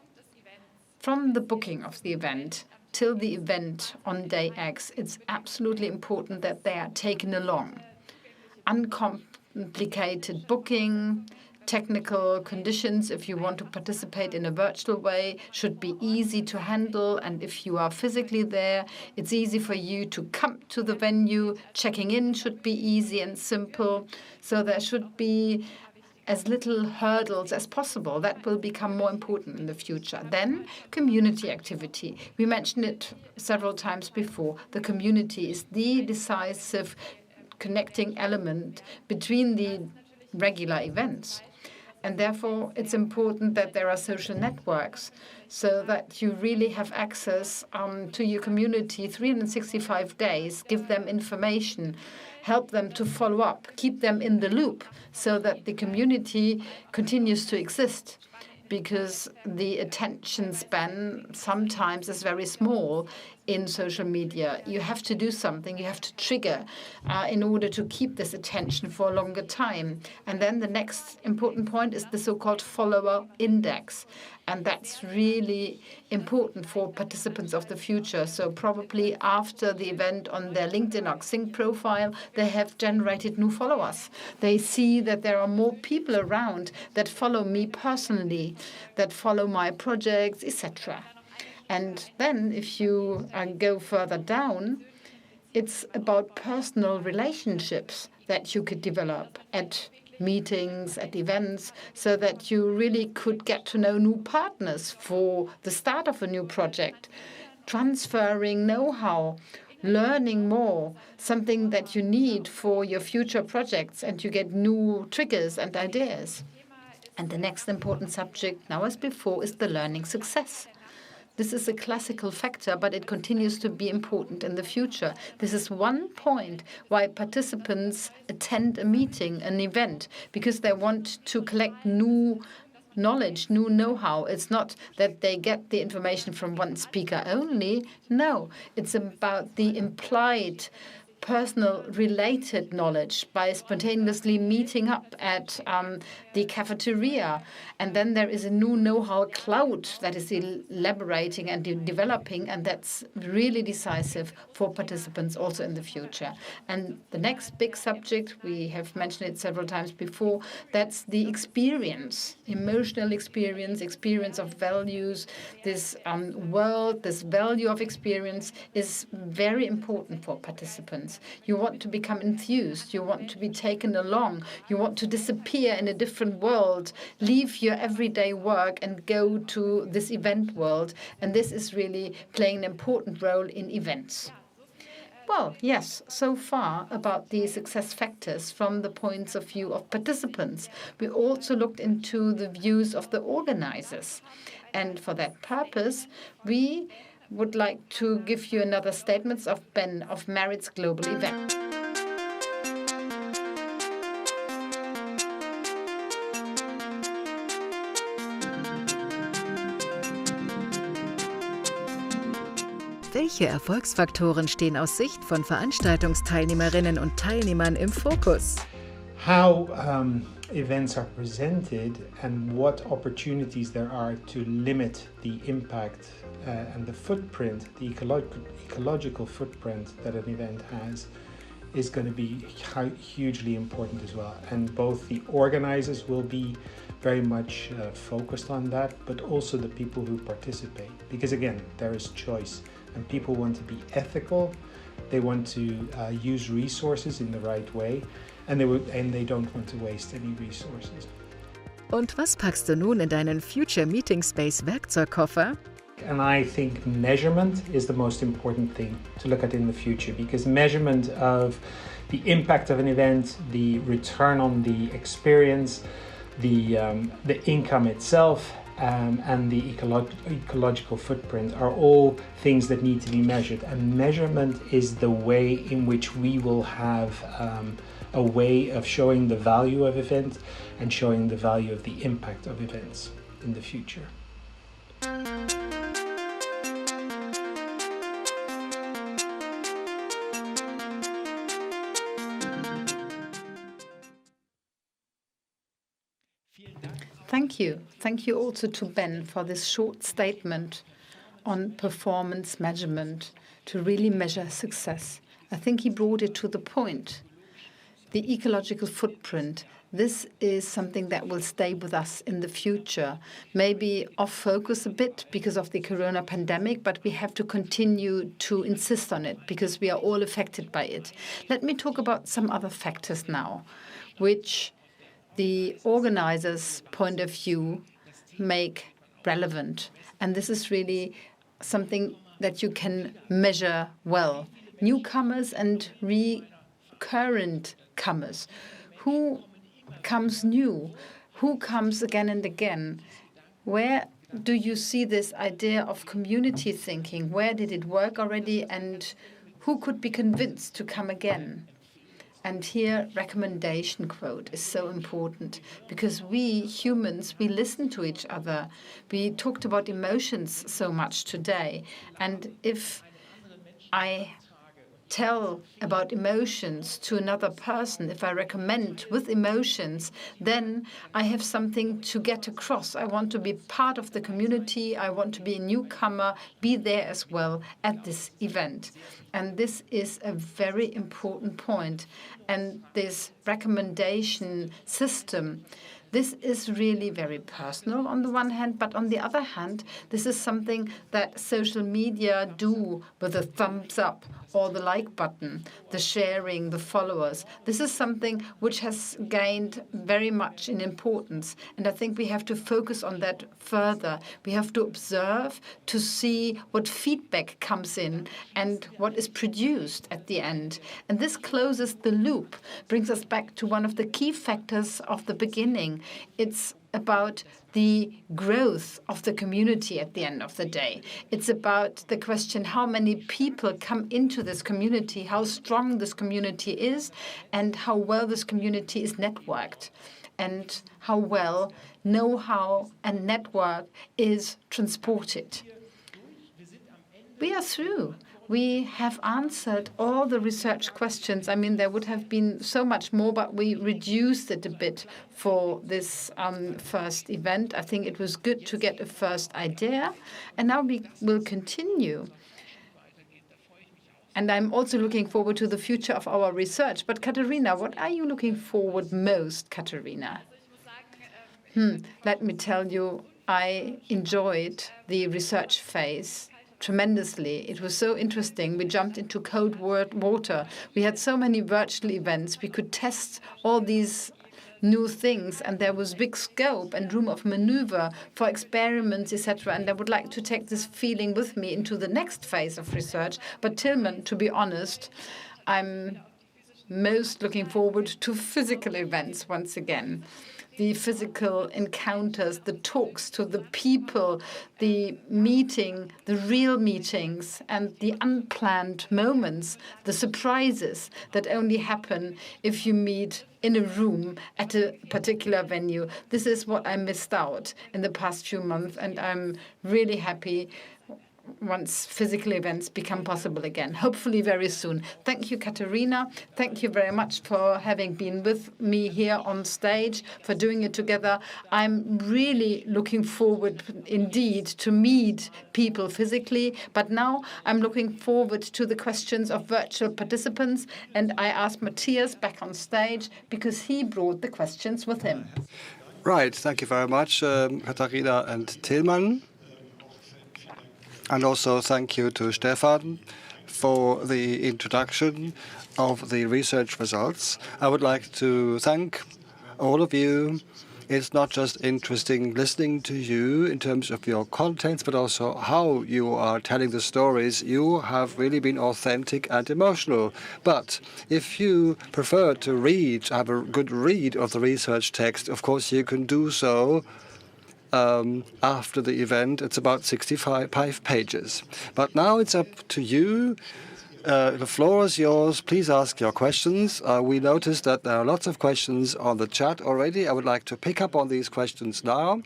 from the booking of the event till the event on day X, it's absolutely important that they are taken along. Uncomplicated booking, technical conditions, if you want to participate in a virtual way, should be easy to handle. And if you are physically there, it's easy for you to come to the venue. Checking in should be easy and simple. So there should be as little hurdles as possible. That will become more important in the future. Then, community activity. We mentioned it several times before. The community is the decisive connecting element between the regular events. And therefore, it's important that there are social networks so that you really have access to your community 365 days, give them information, help them to follow up, keep them in the loop so that the community continues to exist. Because the attention span sometimes is very small in social media. You have to do something, you have to trigger in order to keep this attention for a longer time. And then the next important point is the so-called follower index. And that's really important for participants of the future. So probably after the event on their LinkedIn or Xing profile, they have generated new followers. They see that there are more people around that follow me personally, that follow my projects, etc. And then if you go further down, it's about personal relationships that you could develop at meetings, at events, so that you really could get to know new partners for the start of a new project, transferring know-how, learning more, something that you need for your future projects, and you get new triggers and ideas. And the next important subject, now as before, is the learning success. This is a classical factor, but it continues to be important in the future. This is one point why participants attend a meeting, an event, because they want to collect new knowledge, new know-how. It's not that they get the information from one speaker only. No, it's about the implied personal related knowledge by spontaneously meeting up at the cafeteria. And then there is a new know-how cloud that is elaborating and developing, and that's really decisive for participants also in the future. And the next big subject, we have mentioned it several times before, that's the experience, emotional experience, experience of values. This world, this value of experience is very important for participants. You want to become enthused. You want to be taken along. You want to disappear in a different world, leave your everyday work and go to this event world. And this is really playing an important role in events. Well, yes, so far about the success factors from the points of view of participants. We also looked into the views of the organizers. And for that purpose, we would like to give you another statements of Ben of Merit's Global Event. Welche Erfolgsfaktoren stehen aus Sicht von Veranstaltungsteilnehmerinnen und Teilnehmern im Fokus? How events are presented and what opportunities there are to limit the impact and the footprint, the ecological footprint that an event has, is going to be hugely important as well. And both the organizers will be very much focused on that, but also the people who participate. Because again, there is choice and people want to be ethical, they want to use resources in the right way, and they don't want to waste any resources. Und was packst du nun in deinen Future Meeting Space Werkzeugkoffer? And I think measurement is the most important thing to look at in the future, because measurement of the impact of an event, the return on the experience, the income itself, and the ecological footprint are all things that need to be measured. And measurement is the way in which we will have a way of showing the value of events and showing the value of the impact of events in the future. Thank you. Thank you also to Ben for this short statement on performance measurement to really measure success. I think he brought it to the point. The ecological footprint, this is something that will stay with us in the future. Maybe off focus a bit because of the corona pandemic, but we have to continue to insist on it because we are all affected by it. Let me talk about some other factors now, which the organizers' point of view make relevant. And this is really something that you can measure well. Newcomers and recurrent comers. Who comes new? Who comes again and again? Where do you see this idea of community thinking? Where did it work already? And who could be convinced to come again? And here, recommendation quote is so important because we humans, we listen to each other. We talked about emotions so much today. And if I tell about emotions to another person, if I recommend with emotions, then I have something to get across. I want to be part of the community. I want to be a newcomer, be there as well at this event. And this is a very important point. And this recommendation system, this is really very personal on the one hand, but on the other hand, this is something that social media do with a thumbs up or the like button, the sharing, the followers. This is something which has gained very much in importance. And I think we have to focus on that further. We have to observe to see what feedback comes in and what is produced at the end. And this closes the loop, brings us back to one of the key factors of the beginning. It's about the growth of the community at the end of the day. It's about the question how many people come into this community, how strong this community is, and how well this community is networked, and how well know-how and network is transported. We are through. We have answered all the research questions. I mean, there would have been so much more, but we reduced it a bit for this first event. I think it was good to get a first idea. And now we will continue. And I'm also looking forward to the future of our research. But Katharina, what are you looking forward most, Katharina? Let me tell you, I enjoyed the research phase tremendously. It was so interesting. We jumped into cold water. We had so many virtual events. We could test all these new things, and there was big scope and room of maneuver for experiments, etc. And I would like to take this feeling with me into the next phase of research. But Tillman, to be honest, I'm most looking forward to physical events once again. The physical encounters, the talks to the people, the meeting, the real meetings, and the unplanned moments, the surprises that only happen if you meet in a room at a particular venue. This is what I missed out in the past few months, and I'm really happy once physical events become possible again, hopefully very soon. Thank you, Katharina. Thank you very much for having been with me here on stage, for doing it together. I'm really looking forward indeed to meet people physically, but now I'm looking forward to the questions of virtual participants, and I asked Matthias back on stage because he brought the questions with him. Right, thank you very much, Katharina and Tillmann. And also thank you to Stefan for the introduction of the research results. I would like to thank all of you. It's not just interesting listening to you in terms of your contents, but also how you are telling the stories. You have really been authentic and emotional. But if you prefer to read, have a good read of the research text, of course you can do so after the event. It's about 65 pages. But now it's up to you. The floor is yours. Please ask your questions. We noticed that there are lots of questions on the chat already. I would like to pick up on these questions now.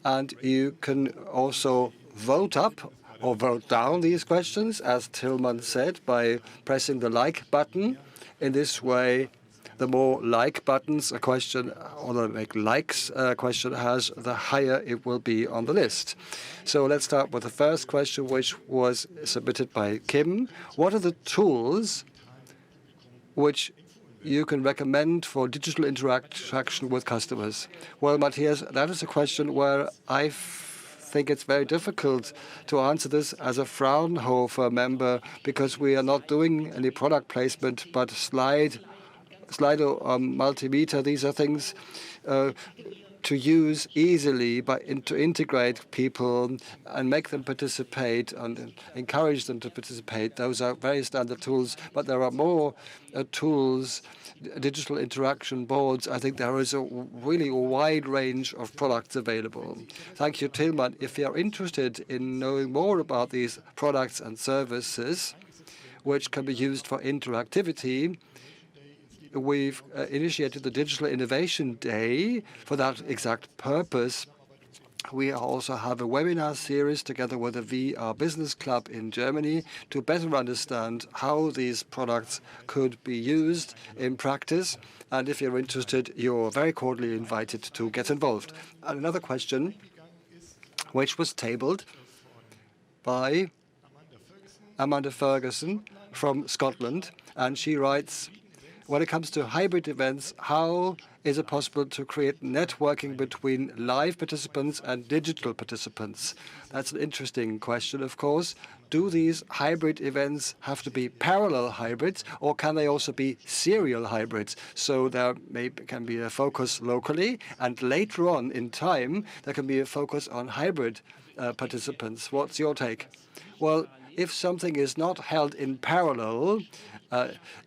And you can also vote up or vote down these questions, as Tillmann said, by pressing the like button. In this way, the more like buttons a question or the like likes a question has, the higher it will be on the list. So let's start with the first question, which was submitted by Kim. What are the tools which you can recommend for digital interaction with customers? Well, Matthias, that is a question where I think it's very difficult to answer this as a Fraunhofer member, because we are not doing any product placement, but Slido, multimeter. These are things to use easily, to integrate people and make them participate and encourage them to participate. Those are very standard tools, but there are more tools, digital interaction boards. I think there is a really wide range of products available. Thank you, Tillmann. If you're interested in knowing more about these products and services, which can be used for interactivity, we've initiated the Digital Innovation Day for that exact purpose. We also have a webinar series together with the VR Business Club in Germany to better understand how these products could be used in practice. And if you're interested, you're very cordially invited to get involved. And another question, which was tabled by Amanda Ferguson from Scotland, and she writes, when it comes to hybrid events, how is it possible to create networking between live participants and digital participants? That's an interesting question, of course. Do these hybrid events have to be parallel hybrids, or can they also be serial hybrids? So there can be a focus locally, and later on in time, there can be a focus on hybrid participants. What's your take? Well, if something is not held in parallel,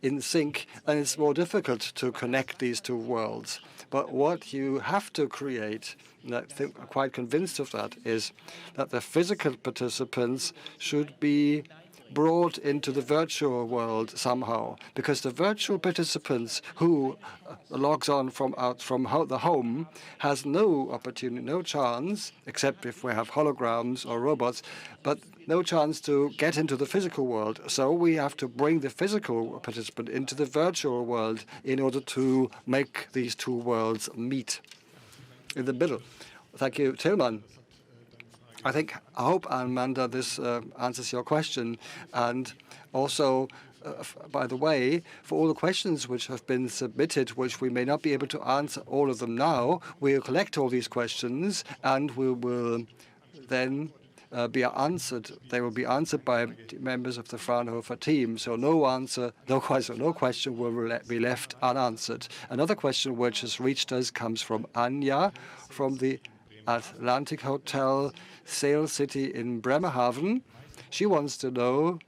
in sync, then it's more difficult to connect these two worlds. But what you have to create, and I think I'm quite convinced of that, is that the physical participants should be brought into the virtual world somehow, because the virtual participants who logs on from the home has no opportunity, no chance, except if we have holograms or robots, but no chance to get into the physical world. So we have to bring the physical participant into the virtual world in order to make these two worlds meet in the middle. Thank you, Tillmann. I hope, Amanda, this answers your question. And also, by the way, for all the questions which have been submitted, which we may not be able to answer all of them now, we'll collect all these questions and we will then be answered. They will be answered by members of the Fraunhofer team. So no question will be left unanswered. Another question which has reached us comes from Anja from the Atlantic Hotel Sail City in Bremerhaven. She wants to know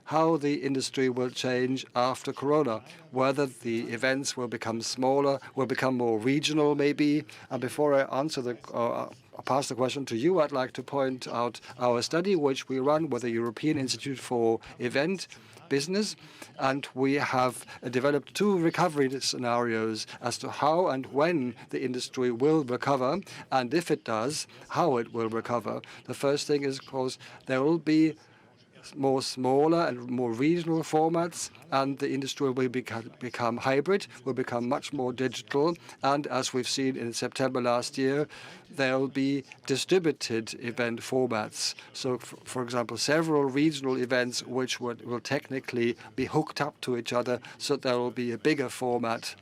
how the industry will change after Corona, whether the events will become smaller, will become more regional maybe. And before I answer pass the question to you, I'd like to point out our study, which we run with the European Institute for Event Business, and we have developed 2 recovery scenarios as to how and when the industry will recover, and if it does, how it will recover. The first thing is, of course, there will be more smaller and more regional formats, and the industry will become hybrid, will become much more digital. And as we've seen in September last year, there will be distributed event formats. So, for example, several regional events which will technically be hooked up to each other, so there will be a bigger format.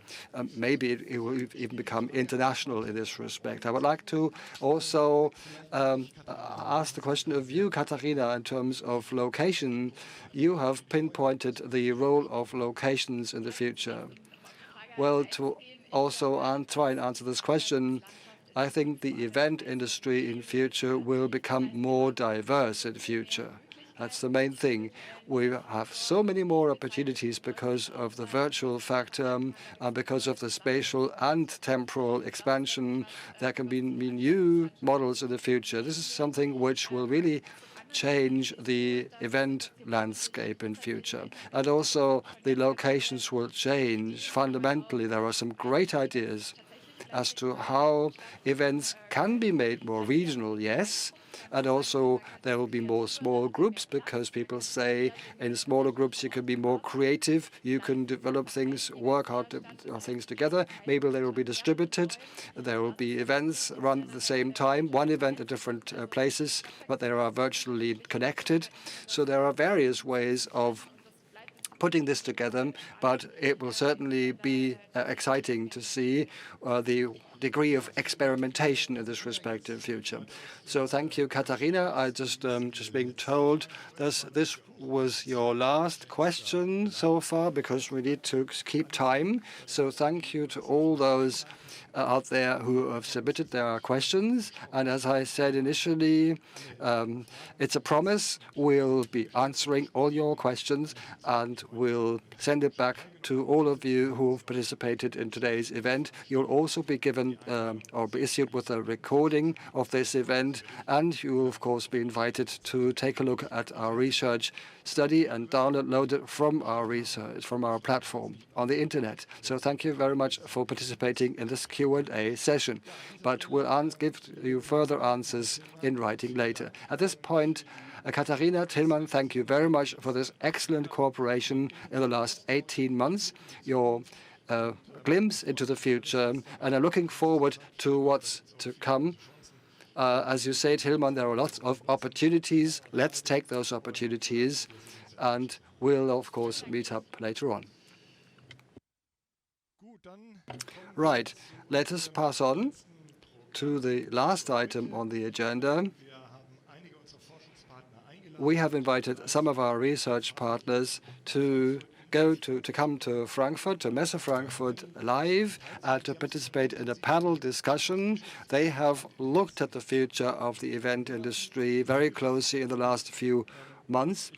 Maybe it will even become international in this respect. I would like to also ask the question of you, Katharina, in terms of location. You have pinpointed the role of locations in the future. Well, to also try and answer this question, I think the event industry in future will become more diverse in future. That's the main thing. We have so many more opportunities because of the virtual factor and because of the spatial and temporal expansion. There can be new models in the future. This is something which will really change the event landscape in future. And also the locations will change. Fundamentally, there are some great ideas as to how events can be made more regional, yes. And also there will be more small groups, because people say in smaller groups you can be more creative, you can develop things, work out things together. Maybe they will be distributed. There will be events run at the same time, one event at different places, but they are virtually connected. So there are various ways of putting this together, but it will certainly be exciting to see the degree of experimentation in this respect in future. So thank you, Katharina. I just being told this was your last question so far, because we need to keep time. So thank you to all those out there who have submitted their questions. And as I said initially, it's a promise. We'll be answering all your questions, and we'll send it back to all of you who have participated in today's event. You'll also be given or be issued with a recording of this event, and you will, of course, be invited to take a look at our research study and download it from our research, from our platform on the internet. So thank you very much for participating in this Q&A session. But we'll give you further answers in writing later. At this point, Katharina, Tillmann, thank you very much for this excellent cooperation in the last 18 months, your glimpse into the future, and I'm looking forward to what's to come. As you say, Tillmann, there are lots of opportunities. Let's take those opportunities, and we'll, of course, meet up later on. Right, let us pass on to the last item on the agenda. We have invited some of our research partners to come to Frankfurt, to Messe Frankfurt live, to participate in a panel discussion. They have looked at the future of the event industry very closely in the last few months,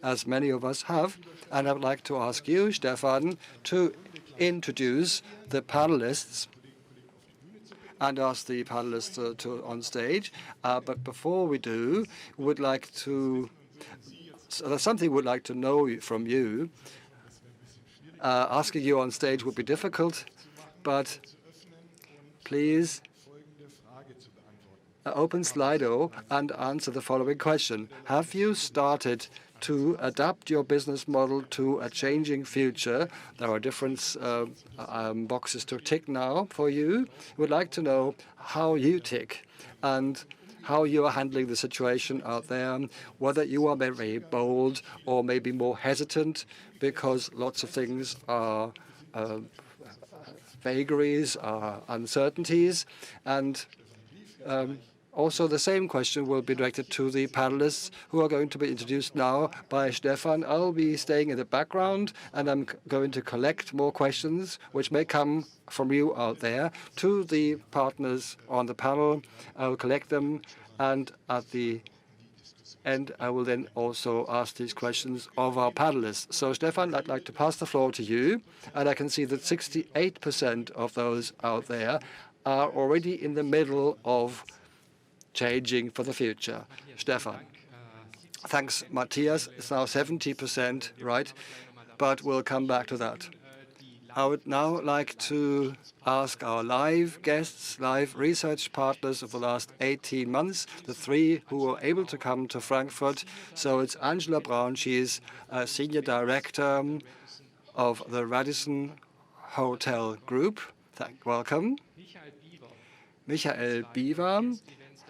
as many of us have. And I would like to ask you, Stefan, to introduce the panelists and ask the panelists to on stage. But before we do, we'd like to. So there's something we'd like to know from you. Asking you on stage would be difficult, but please open Slido and answer the following question. Have you started to adapt your business model to a changing future? There are different boxes to tick now for you. We'd like to know how you tick and how you are handling the situation out there, whether you are very bold or maybe more hesitant, because lots of things are vagaries, are uncertainties. And also the same question will be directed to the panelists who are going to be introduced now by Stefan. I'll be staying in the background, and I'm going to collect more questions which may come from you out there to the partners on the panel. I'll collect them, and at the And I will then also ask these questions of our panelists. So, Stefan, I'd like to pass the floor to you. And I can see that 68% of those out there are already in the middle of changing for the future. Stefan. Thanks, Matthias. It's now 70%, right? But we'll come back to that. I would now like to ask our live guests, live research partners of the last 18 months, the three who were able to come to Frankfurt. So it's Angela Braun. She is a senior director of the Radisson Hotel Group. Welcome. Michael Biewer,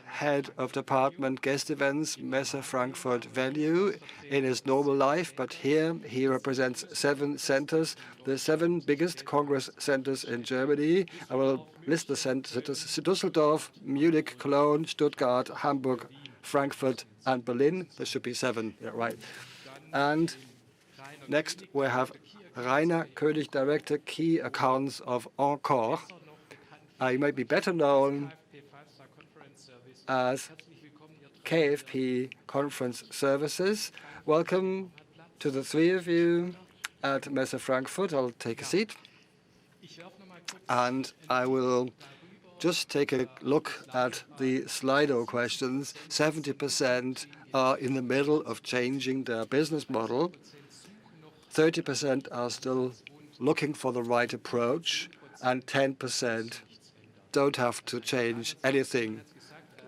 head of department guest events, Messe Frankfurt Value in his normal life, but here he represents 7 centers, the 7 biggest congress centers in Germany. I will list the centers: Düsseldorf, Munich, Cologne, Stuttgart, Hamburg, Frankfurt, and Berlin. There should be 7, yeah, right. And next we have Rainer König, Director, Key Accounts of Encore. You might be better known as KFP Conference Services. Welcome to the 3 of you at Messe Frankfurt. I'll take a seat. And I will just take a look at the Slido questions. 70% are in the middle of changing their business model. 30% are still looking for the right approach, and 10% don't have to change anything.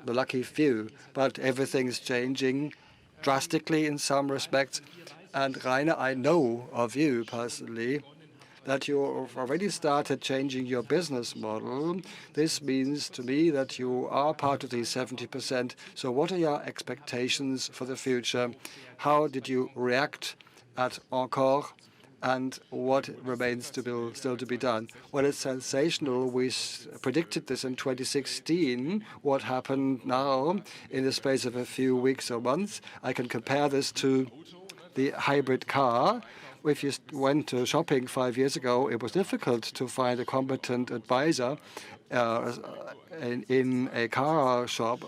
The lucky few, but everything's changing drastically in some respects. And Rainer, I know of you personally that you've already started changing your business model. This means to me that you are part of these 70%. So what are your expectations for the future? How did you react at Encore? And what remains still to be done? Well, it's sensational. We predicted this in 2016. What happened now in the space of a few weeks or months? I can compare this to the hybrid car. If you went to shopping 5 years ago, it was difficult to find a competent advisor in a car shop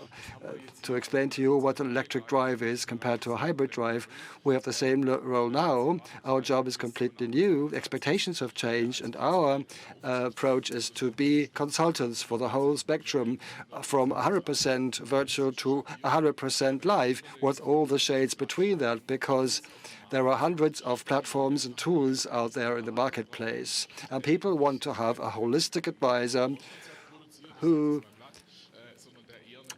to explain to you what an electric drive is compared to a hybrid drive. We have the same role now. Our job is completely new. Expectations have changed, and our approach is to be consultants for the whole spectrum, from 100% virtual to 100% live, with all the shades between that, because there are hundreds of platforms and tools out there in the marketplace, and people want to have a holistic advisor who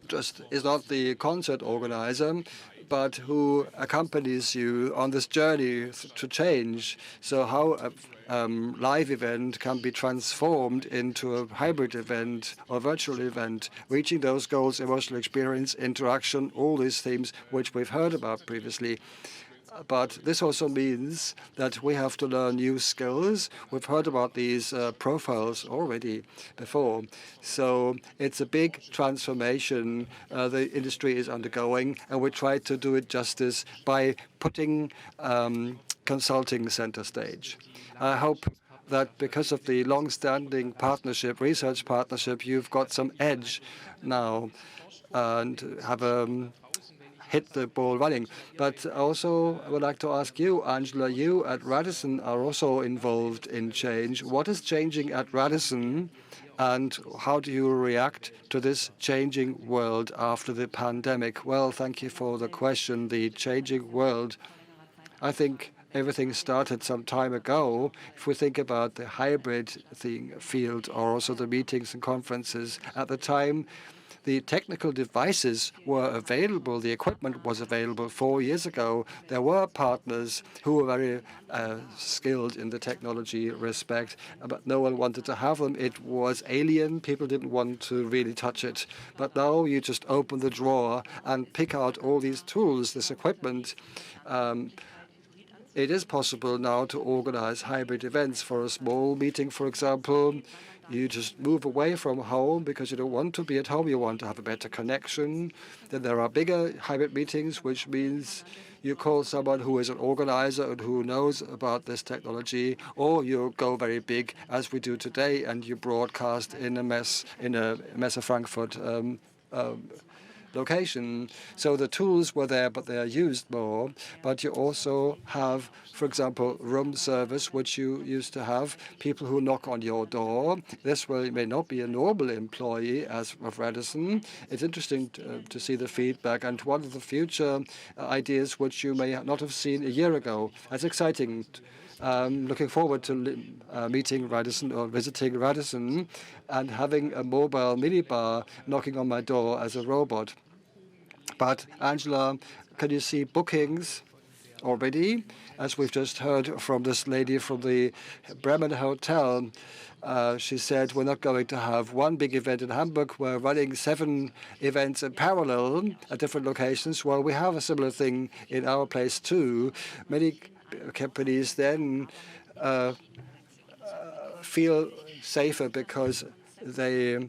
just is not the concert organizer, but who accompanies you on this journey to change. So how a live event can be transformed into a hybrid event or virtual event, reaching those goals, emotional experience, interaction, all these themes which we've heard about previously. But this also means that we have to learn new skills. We've heard about these profiles already before. So it's a big transformation the industry is undergoing, and we try to do it justice by putting consulting center stage. I hope that because of the long-standing partnership, research partnership, you've got some edge now and have hit the ball running. But also, I would like to ask you, Angela, you at Radisson are also involved in change. What is changing at Radisson, and how do you react to this changing world after the pandemic? Well, thank you for the question. The changing world, I think everything started some time ago. If we think about the hybrid field, or also the meetings and conferences, at the time, the technical devices were available, the equipment was available 4 years ago. There were partners who were very skilled in the technology respect, but no one wanted to have them. It was alien. People didn't want to really touch it. But now you just open the drawer and pick out all these tools, this equipment. It is possible now to organize hybrid events. For a small meeting, for example, you just move away from home because you don't want to be at home. You want to have a better connection. Then there are bigger hybrid meetings, which means you call someone who is an organizer and who knows about this technology, or you go very big, as we do today, and you broadcast in a Messe Frankfurt location. So the tools were there, but they are used more. But you also have, for example, room service, which you used to have, people who knock on your door. This may not be a normal employee as of Radisson. It's interesting to see the feedback and one of the future ideas which you may not have seen a year ago. That's exciting. Looking forward to meeting Radisson or visiting Radisson and having a mobile minibar knocking on my door as a robot. But Angela, can you see bookings already? As we've just heard from this lady from the Bremen Hotel, she said, we're not going to have one big event in Hamburg. We're running 7 events in parallel at different locations. Well, we have a similar thing in our place too. Many companies then feel safer because they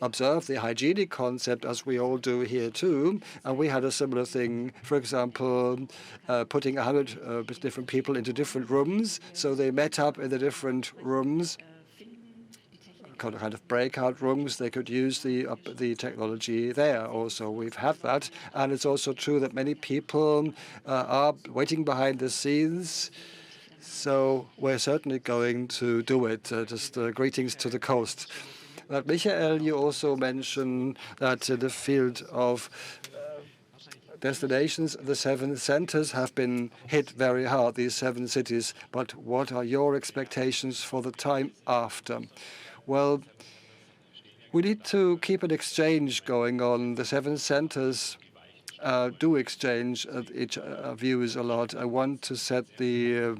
observe the hygienic concept, as we all do here too. And we had a similar thing, for example, putting 100 different people into different rooms. So they met up in the different rooms, kind of breakout rooms. They could use the technology there also. We've had that. And it's also true that many people are waiting behind the scenes. So we're certainly going to do it. Just greetings to the coast. But Michael, you also mentioned that in the field of destinations, the 7 centers have been hit very hard, these 7 cities. But what are your expectations for the time after? Well, we need to keep an exchange going on. The 7 centers do exchange each views a lot. I want to set the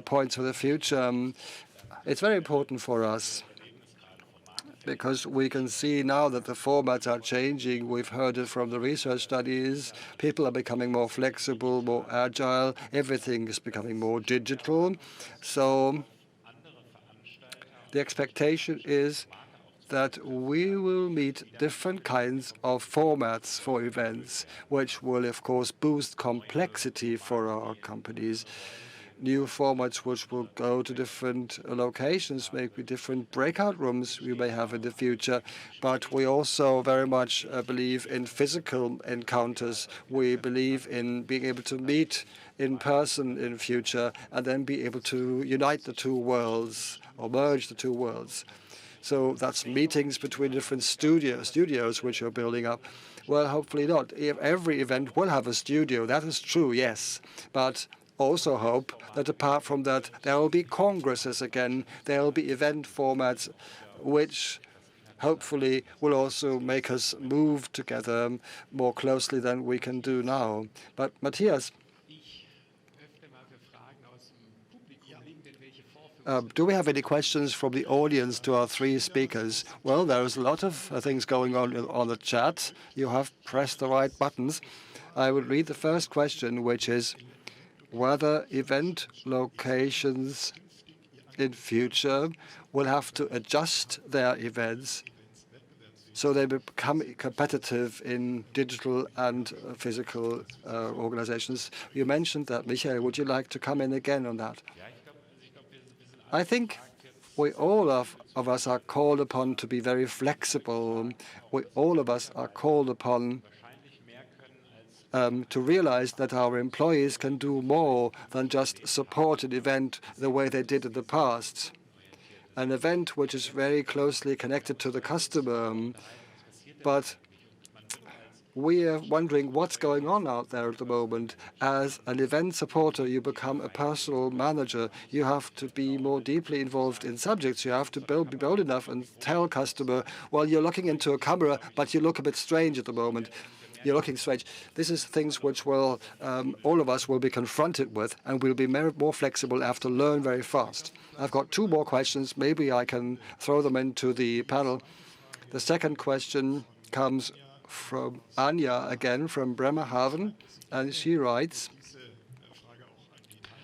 points for the future. It's very important for us, because we can see now that the formats are changing. We've heard it from the research studies. People are becoming more flexible, more agile. Everything is becoming more digital. So the expectation is that we will meet different kinds of formats for events, which will, of course, boost complexity for our companies. New formats which will go to different locations, maybe different breakout rooms we may have in the future. But we also very much believe in physical encounters. We believe in being able to meet in person in future and then be able to unite the 2 worlds or merge the 2 worlds. So that's meetings between different studios which are building up. Well, hopefully not. Every event will have a studio. That is true, yes. But also hope that apart from that, there will be congresses again. There will be event formats which hopefully will also make us move together more closely than we can do now. But Matthias, do we have any questions from the audience to our 3 speakers? Well, there's a lot of things going on the chat. You have pressed the right buttons. I will read the first question, which is whether event locations in future will have to adjust their events so they become competitive in digital and physical organizations. You mentioned that. Michael, would you like to come in again on that? I think we all of us are called upon to be very flexible. All of us are called upon to realize that our employees can do more than just support an event the way they did in the past. An event which is very closely connected to the customer, but we are wondering what's going on out there at the moment. As an event supporter, you become a personal manager. You have to be more deeply involved in subjects. You have to be bold enough and tell customer, well, you're looking into a camera, but you look a bit strange at the moment. You're looking strange. This is things which will all of us will be confronted with, and we'll be more flexible, have to learn very fast. I've got 2 more questions. Maybe I can throw them into the panel. The second question comes from Anja again from Bremerhaven, and she writes,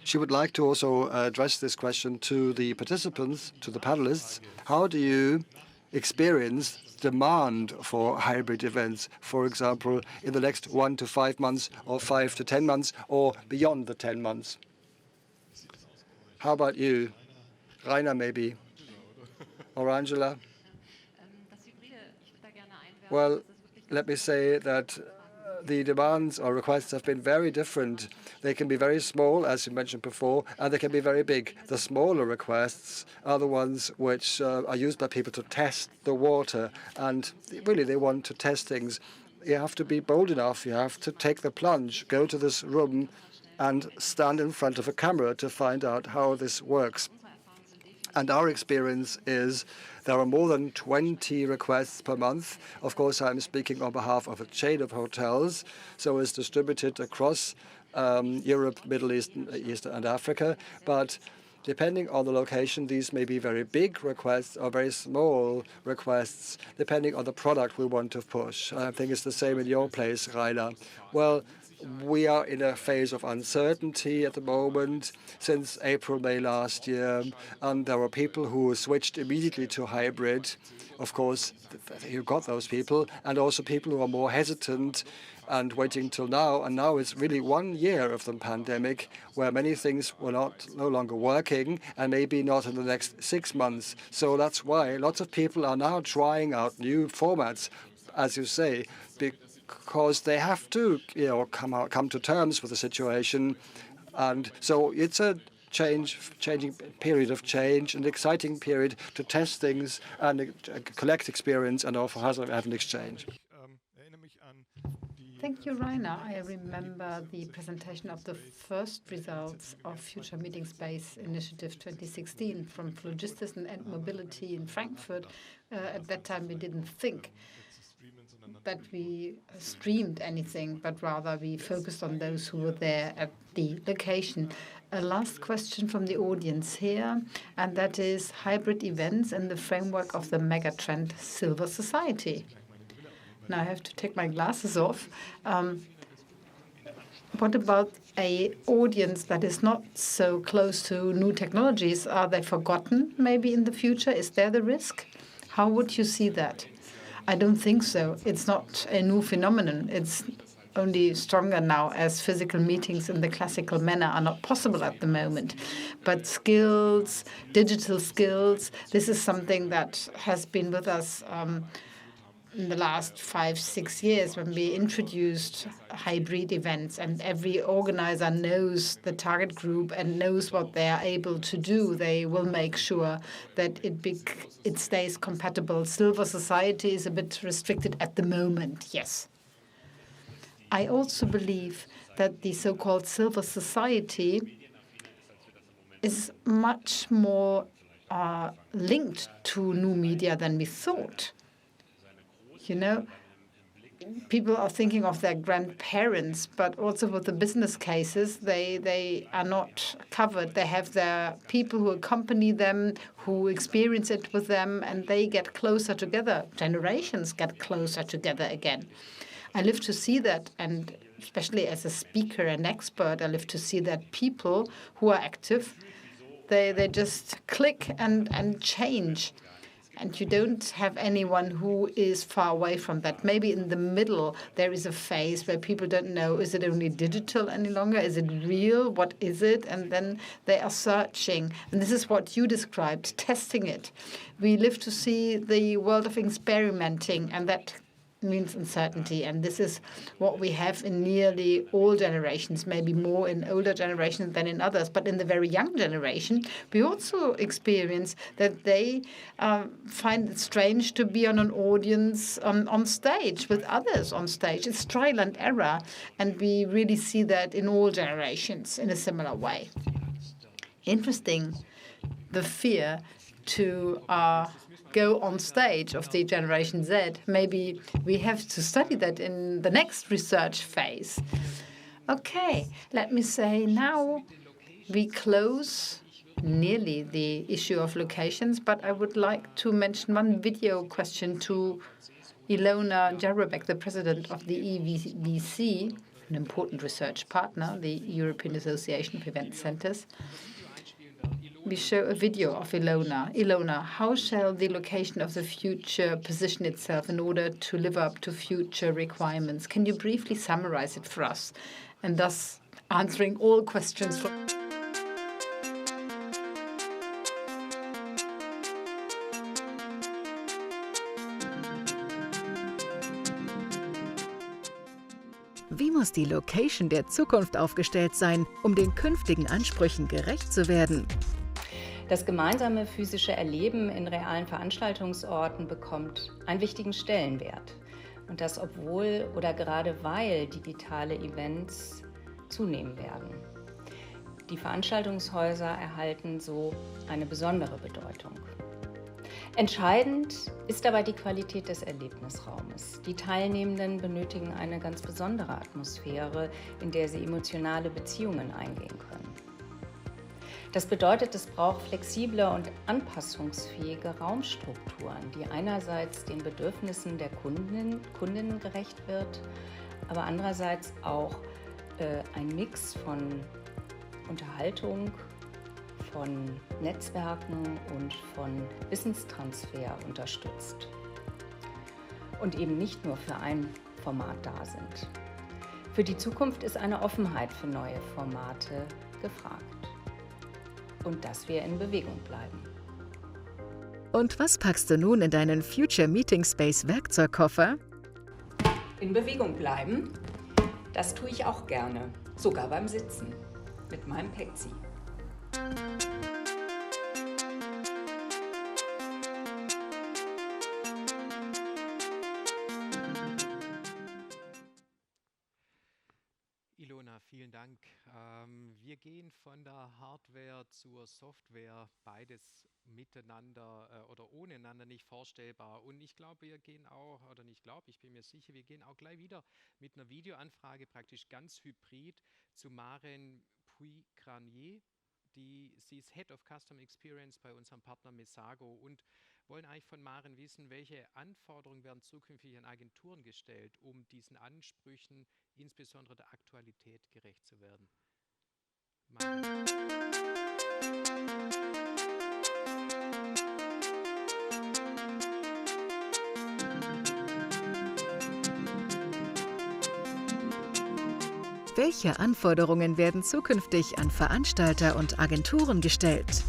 she would like to also address this question to the participants, to the panelists. How do you experience demand for hybrid events, for example, in the next 1 to 5 months or 5 to 10 months or beyond the 10 months? How about you? Rainer, maybe? Or Angela? Well, let me say that the demands or requests have been very different. They can be very small, as you mentioned before, and they can be very big. The smaller requests are the ones which are used by people to test the water, and really they want to test things. You have to be bold enough. You have to take the plunge, go to this room and stand in front of a camera to find out how this works. And our experience is there are more than 20 requests per month. Of course, I'm speaking on behalf of a chain of hotels, so it's distributed across Europe, Middle East, and Africa. But depending on the location, these may be very big requests or very small requests, depending on the product we want to push. I think it's the same in your place, Rainer. Well, we are in a phase of uncertainty at the moment since April, May last year, and there were people who switched immediately to hybrid. Of course, you got those people, and also people who are more hesitant and waiting till now. And now it's really 1 year of the pandemic where many things were no longer working, and maybe not in the next 6 months. So that's why lots of people are now trying out new formats, as you say, because they have to, come to terms with the situation, and so it's a changing period of change, an exciting period to test things and collect experience and also have an exchange. Thank you, Rainer. I remember the presentation of the first results of Future Meeting Space Initiative 2016 from Phlogistis and Mobility in Frankfurt. At that time, we didn't think that we streamed anything, but rather we focused on those who were there at the location. A last question from the audience here, and that is hybrid events in the framework of the megatrend Silver Society. Now I have to take my glasses off. What about an audience that is not so close to new technologies? Are they forgotten maybe in the future? Is there the risk? How would you see that? I don't think so. It's not a new phenomenon. It's only stronger now as physical meetings in the classical manner are not possible at the moment. But skills, digital skills, this is something that has been with us in the last 5-6 years when we introduced hybrid events, and every organizer knows the target group and knows what they are able to do. They will make sure that it stays compatible. Silver Society is a bit restricted at the moment, yes. I also believe that the so-called Silver Society is much more linked to new media than we thought. People are thinking of their grandparents, but also with the business cases, they are not covered. They have their people who accompany them, who experience it with them, and they get closer together. Generations get closer together again. I live to see that, and especially as a speaker and expert, I live to see that people who are active, they just click and change. And you don't have anyone who is far away from that. Maybe in the middle, there is a phase where people don't know, is it only digital any longer? Is it real? What is it? And then they are searching. And this is what you described, testing it. We live to see the world of experimenting, and that means uncertainty. And this is what we have in nearly all generations, maybe more in older generations than in others. But in the very young generation, we also experience that they find it strange to be on an audience on stage with others on stage. It's trial and error. And we really see that in all generations in a similar way. Interesting, the fear to go on stage of the Generation Z. Maybe we have to study that in the next research phase. Okay, let me say now we close nearly the issue of locations, but I would like to mention one video question to Ilona Jarubek, the president of the EVC, an important research partner, the European Association of Event Centers. We show a video of Ilona. Ilona, how shall the location of the future position itself in order to live up to future requirements? Can you briefly summarize it for us, and thus answering all questions for Wie muss die Location der Zukunft aufgestellt sein, um den künftigen Ansprüchen gerecht zu werden? Das gemeinsame physische Erleben in realen Veranstaltungsorten bekommt einen wichtigen Stellenwert. Und das obwohl oder gerade weil digitale Events zunehmen werden. Die Veranstaltungshäuser erhalten so eine besondere Bedeutung. Entscheidend ist dabei die Qualität des Erlebnisraumes. Die Teilnehmenden benötigen eine ganz besondere Atmosphäre, in der sie emotionale Beziehungen eingehen können. Das bedeutet, es braucht flexible und anpassungsfähige Raumstrukturen, die einerseits den Bedürfnissen der Kundinnen gerecht wird, aber andererseits auch ein Mix von Unterhaltung, von Netzwerken und von Wissenstransfer unterstützt und eben nicht nur für ein Format da sind. Für die Zukunft ist eine Offenheit für neue Formate gefragt und dass wir in Bewegung bleiben. Und was packst du nun in deinen Future Meeting Space Werkzeugkoffer? In Bewegung bleiben, das tue ich auch gerne, sogar beim Sitzen mit meinem Pexi. Ilona, vielen Dank. Wir gehen von der Hardware zur Software, beides miteinander oder ohne einander nicht vorstellbar. Und ich glaube, wir gehen auch, oder nicht glaube, ich bin mir sicher, wir gehen auch gleich wieder mit einer Videoanfrage praktisch ganz hybrid zu Maren Puy-Granier. Sie ist Head of Custom Experience bei unserem Partner Messago und wollen eigentlich von Maren wissen, welche Anforderungen werden zukünftig an Agenturen gestellt, um diesen Ansprüchen, insbesondere der Aktualität, gerecht zu werden. Maren. Welche Anforderungen werden zukünftig an Veranstalter und Agenturen gestellt?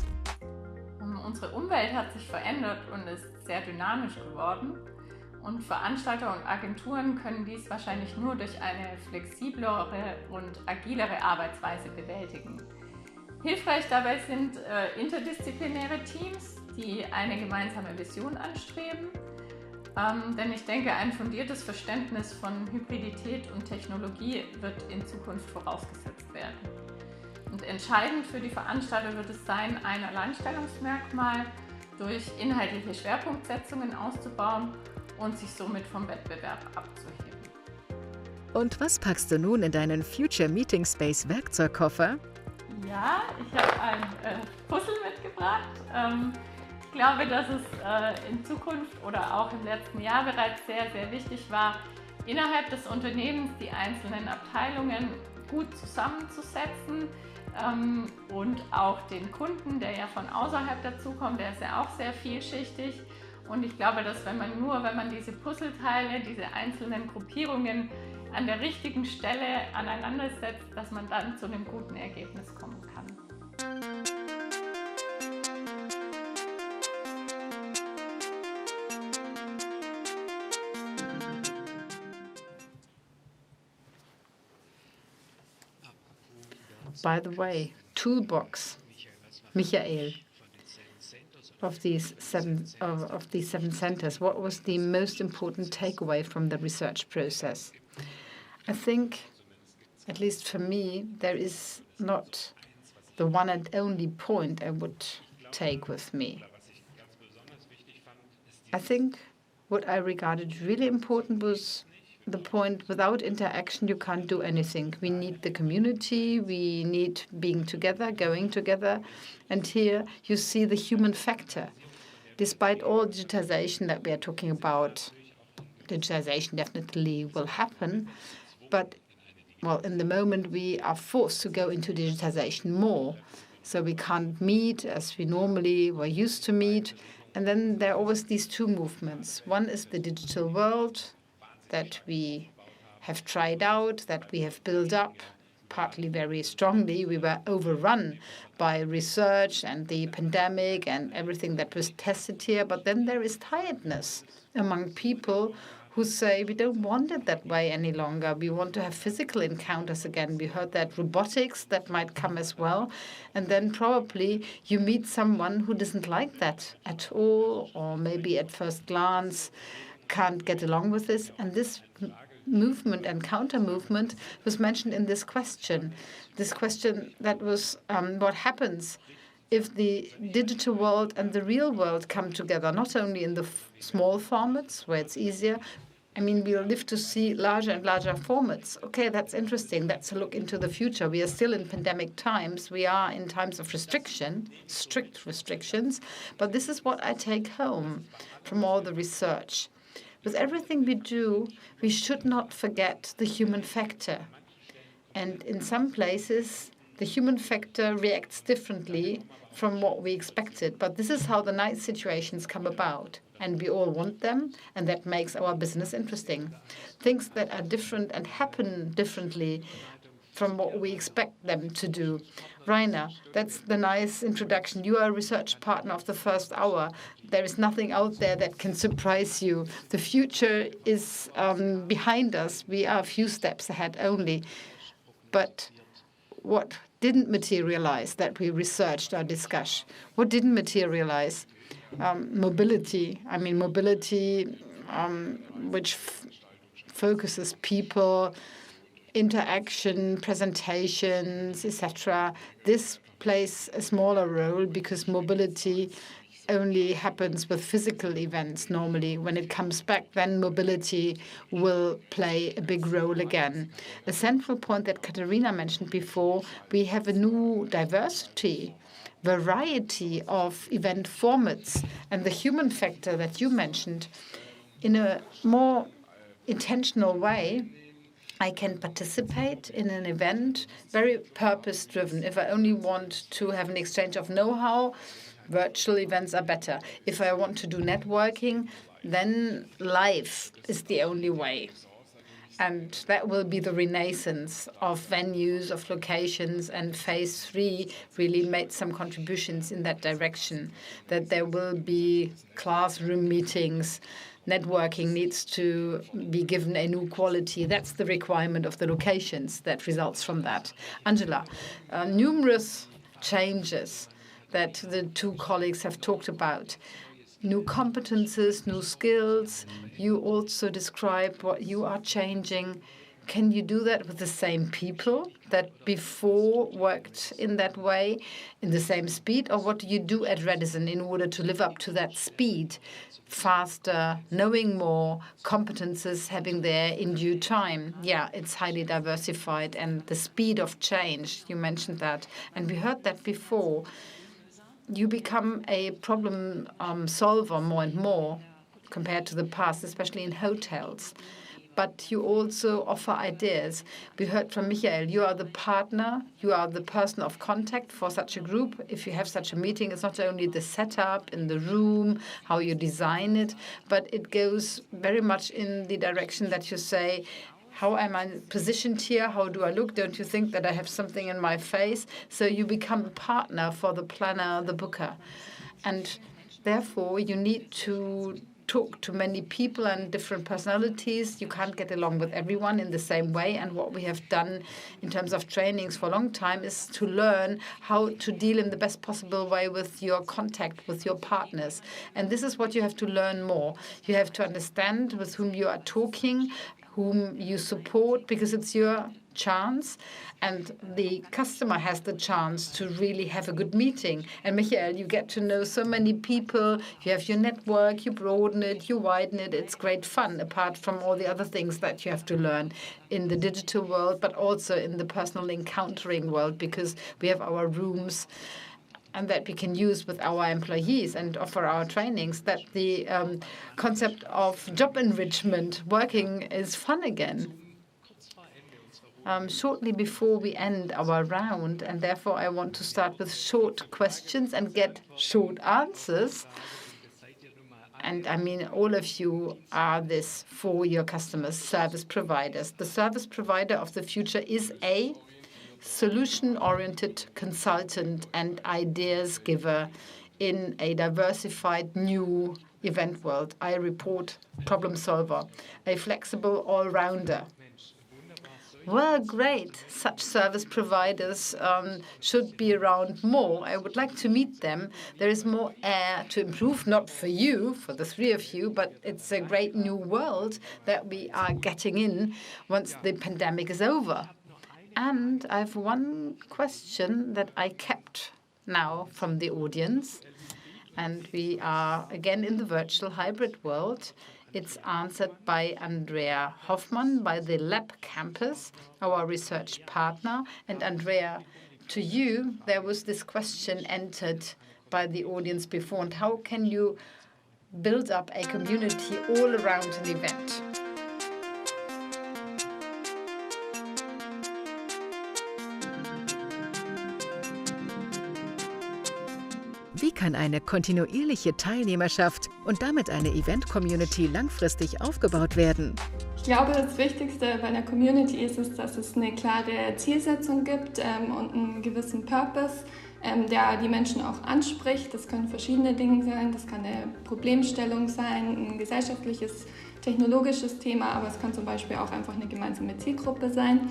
Unsere Umwelt hat sich verändert und ist sehr dynamisch geworden. Und Veranstalter und Agenturen können dies wahrscheinlich nur durch eine flexiblere und agilere Arbeitsweise bewältigen. Hilfreich dabei sind interdisziplinäre Teams, die eine gemeinsame Vision anstreben. Denn ich denke, ein fundiertes Verständnis von Hybridität und Technologie wird in Zukunft vorausgesetzt werden. Und entscheidend für die Veranstalter wird es sein, ein Alleinstellungsmerkmal durch inhaltliche Schwerpunktsetzungen auszubauen und sich somit vom Wettbewerb abzuheben. Und was packst du nun in deinen Future Meeting Space Werkzeugkoffer? Ja, ich habe ein Puzzle mitgebracht. Ich glaube, dass es in Zukunft oder auch im letzten Jahr bereits sehr, sehr wichtig war, innerhalb des Unternehmens die einzelnen Abteilungen gut zusammenzusetzen und auch den Kunden, der ja von außerhalb dazukommt, der ist ja auch sehr vielschichtig. Und ich glaube, dass wenn man diese Puzzleteile, diese einzelnen Gruppierungen an der richtigen Stelle aneinander setzt, dass man dann zu einem guten Ergebnis kommen kann. By the way, toolbox, Michael, of these seven centers, what was the most important takeaway from the research process? I think, at least for me, there is not the one and only point I would take with me. I think what I regarded really important was the point, without interaction, you can't do anything. We need the community, we need being together, going together. And here you see the human factor. Despite all digitization that we are talking about, digitization definitely will happen. But, well, in the moment, we are forced to go into digitization more. So we can't meet as we normally were used to meet. And then there are always these two movements. One is the digital world that we have tried out, that we have built up, partly very strongly. We were overrun by research and the pandemic and everything that was tested here. But then there is tiredness among people who say we don't want it that way any longer. We want to have physical encounters again. We heard that robotics, that might come as well. And then probably you meet someone who doesn't like that at all, or maybe at first glance can't get along with this. And this movement and counter movement was mentioned in this question. This question that was what happens if the digital world and the real world come together, not only in the small formats where it's easier. I mean, we'll live to see larger and larger formats. Okay, that's interesting. That's a look into the future. We are still in pandemic times. We are in times of restriction, strict restrictions. But this is what I take home from all the research. With everything we do, we should not forget the human factor. And in some places, the human factor reacts differently from what we expected. But this is how the nice situations come about. And we all want them, and that makes our business interesting. Things that are different and happen differently from what we expect them to do. Rainer, that's the nice introduction. You are a research partner of the first hour. There is nothing out there that can surprise you. The future is behind us. We are a few steps ahead only. But what didn't materialize that we researched or discussed? What didn't materialize? Mobility. I mean, mobility which focuses people, interaction, presentations, etc. This plays a smaller role because mobility only happens with physical events normally. When it comes back, then mobility will play a big role again. The central point that Katharina mentioned before, we have a new variety of event formats, and the human factor that you mentioned in a more intentional way. I can participate in an event, very purpose-driven. If I only want to have an exchange of know-how, virtual events are better. If I want to do networking, then live is the only way. And that will be the renaissance of venues, of locations, and phase 3 really made some contributions in that direction, that there will be classroom meetings. Networking needs to be given a new quality. That's the requirement of the locations that results from that. Angela, numerous changes that the two colleagues have talked about. New competences, new skills. You also describe what you are changing. Can you do that with the same people that before worked in that way, in the same speed? Or what do you do at Redison in order to live up to that speed? Faster, knowing more, competences having there in due time. Yeah, it's highly diversified. And the speed of change, you mentioned that. And we heard that before. You become a problem solver more and more compared to the past, especially in hotels. But you also offer ideas. We heard from Michael, you are the partner, you are the person of contact for such a group. If you have such a meeting, it's not only the setup in the room, how you design it, but it goes very much in the direction that you say, how am I positioned here? How do I look? Don't you think that I have something in my face? So you become a partner for the planner, the booker. And therefore, you need to talk to many people and different personalities. You can't get along with everyone in the same way. And what we have done in terms of trainings for a long time is to learn how to deal in the best possible way with your contact, with your partners. And this is what you have to learn more. You have to understand with whom you are talking, whom you support, because it's your chance, and the customer has the chance to really have a good meeting. And Michael, you get to know so many people, you have your network, you broaden it, you widen it. It's great fun, apart from all the other things that you have to learn in the digital world, but also in the personal encountering world, because we have our rooms and that we can use with our employees and offer our trainings, that the concept of job enrichment, working is fun again. Shortly before we end our round, and therefore I want to start with short questions and get short answers. And I mean, all of you are this for your customers, service providers. The service provider of the future is a solution-oriented consultant and ideas giver in a diversified new event world. I report problem solver, a flexible all-rounder. Well, great. Such service providers should be around more. I would like to meet them. There is more air to improve, not for you, for the three of you, but it's a great new world that we are getting in once the pandemic is over. And I have one question that I kept now from the audience. And we are again in the virtual hybrid world. It's answered by Andrea Hoffmann by the Lab Campus, our research partner. And Andrea, to you, there was this question entered by the audience before. And how can you build up a community all around an event? Wie kann eine kontinuierliche Teilnehmerschaft und damit eine Event-Community langfristig aufgebaut werden? Ich glaube, das Wichtigste bei einer Community ist es, dass es eine klare Zielsetzung gibt und einen gewissen Purpose, der die Menschen auch anspricht. Das können verschiedene Dinge sein, das kann eine Problemstellung sein, ein gesellschaftliches, technologisches Thema, aber es kann zum Beispiel auch einfach eine gemeinsame Zielgruppe sein.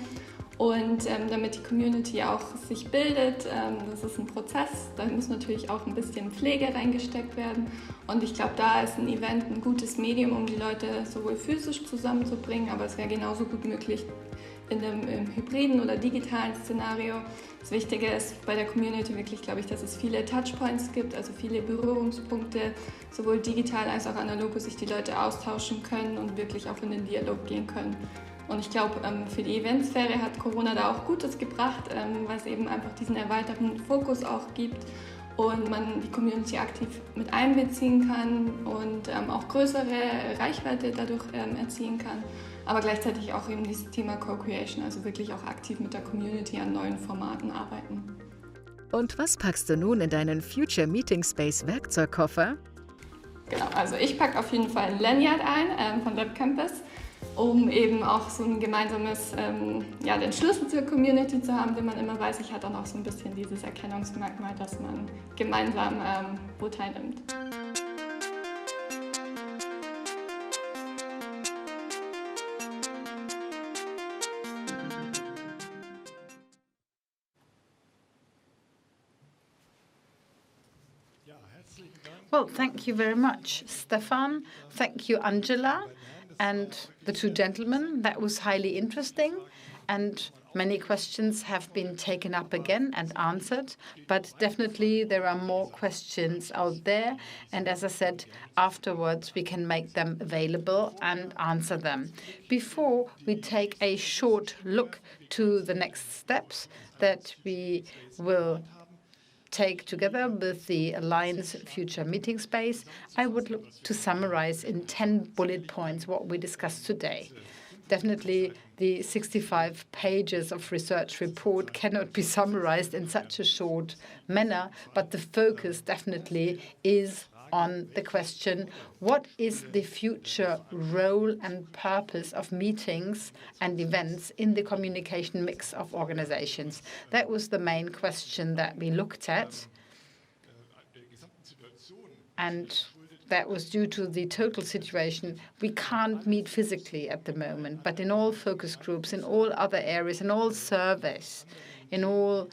Und damit die Community auch sich bildet, das ist ein Prozess, da muss natürlich auch ein bisschen Pflege reingesteckt werden. Und ich glaube, da ist ein Event ein gutes Medium, um die Leute sowohl physisch zusammenzubringen, aber es wäre genauso gut möglich in einem hybriden oder digitalen Szenario. Das Wichtige ist bei der Community wirklich, glaube ich, dass es viele Touchpoints gibt, also viele Berührungspunkte, sowohl digital als auch analog, wo sich die Leute austauschen können und wirklich auch in den Dialog gehen können. Und ich glaube, für die Eventsphäre hat Corona da auch Gutes gebracht, weil es eben einfach diesen erweiterten Fokus auch gibt und man die Community aktiv mit einbeziehen kann und auch größere Reichweite dadurch erzielen kann. Aber gleichzeitig auch eben dieses Thema Co-Creation, also wirklich auch aktiv mit der Community an neuen Formaten arbeiten. Und was packst du nun in deinen Future Meeting Space Werkzeugkoffer? Genau, also ich packe auf jeden Fall ein Lanyard ein von Lab Campus, um eben auch so ein gemeinsames, den Schlüssel zur Community zu haben, den man immer weiß. Ich hatte dann auch so ein bisschen dieses Erkennungsmerkmal, dass man gemeinsam wo teilnimmt. Well, thank you very much, Stefan. Thank you, Angela, and the two gentlemen. That was highly interesting, and many questions have been taken up again and answered, but definitely there are more questions out there, and as I said, afterwards we can make them available and answer them. Before we take a short look to the next steps that we will take together with the Alliance Future Meeting Space, I would look to summarize in 10 bullet points what we discussed today. Definitely the 65 pages of research report cannot be summarized in such a short manner, but the focus definitely is on the question, what is the future role and purpose of meetings and events in the communication mix of organizations? That was the main question that we looked at. And that was due to the total situation. We can't meet physically at the moment, but in all focus groups, in all other areas, in all surveys, in all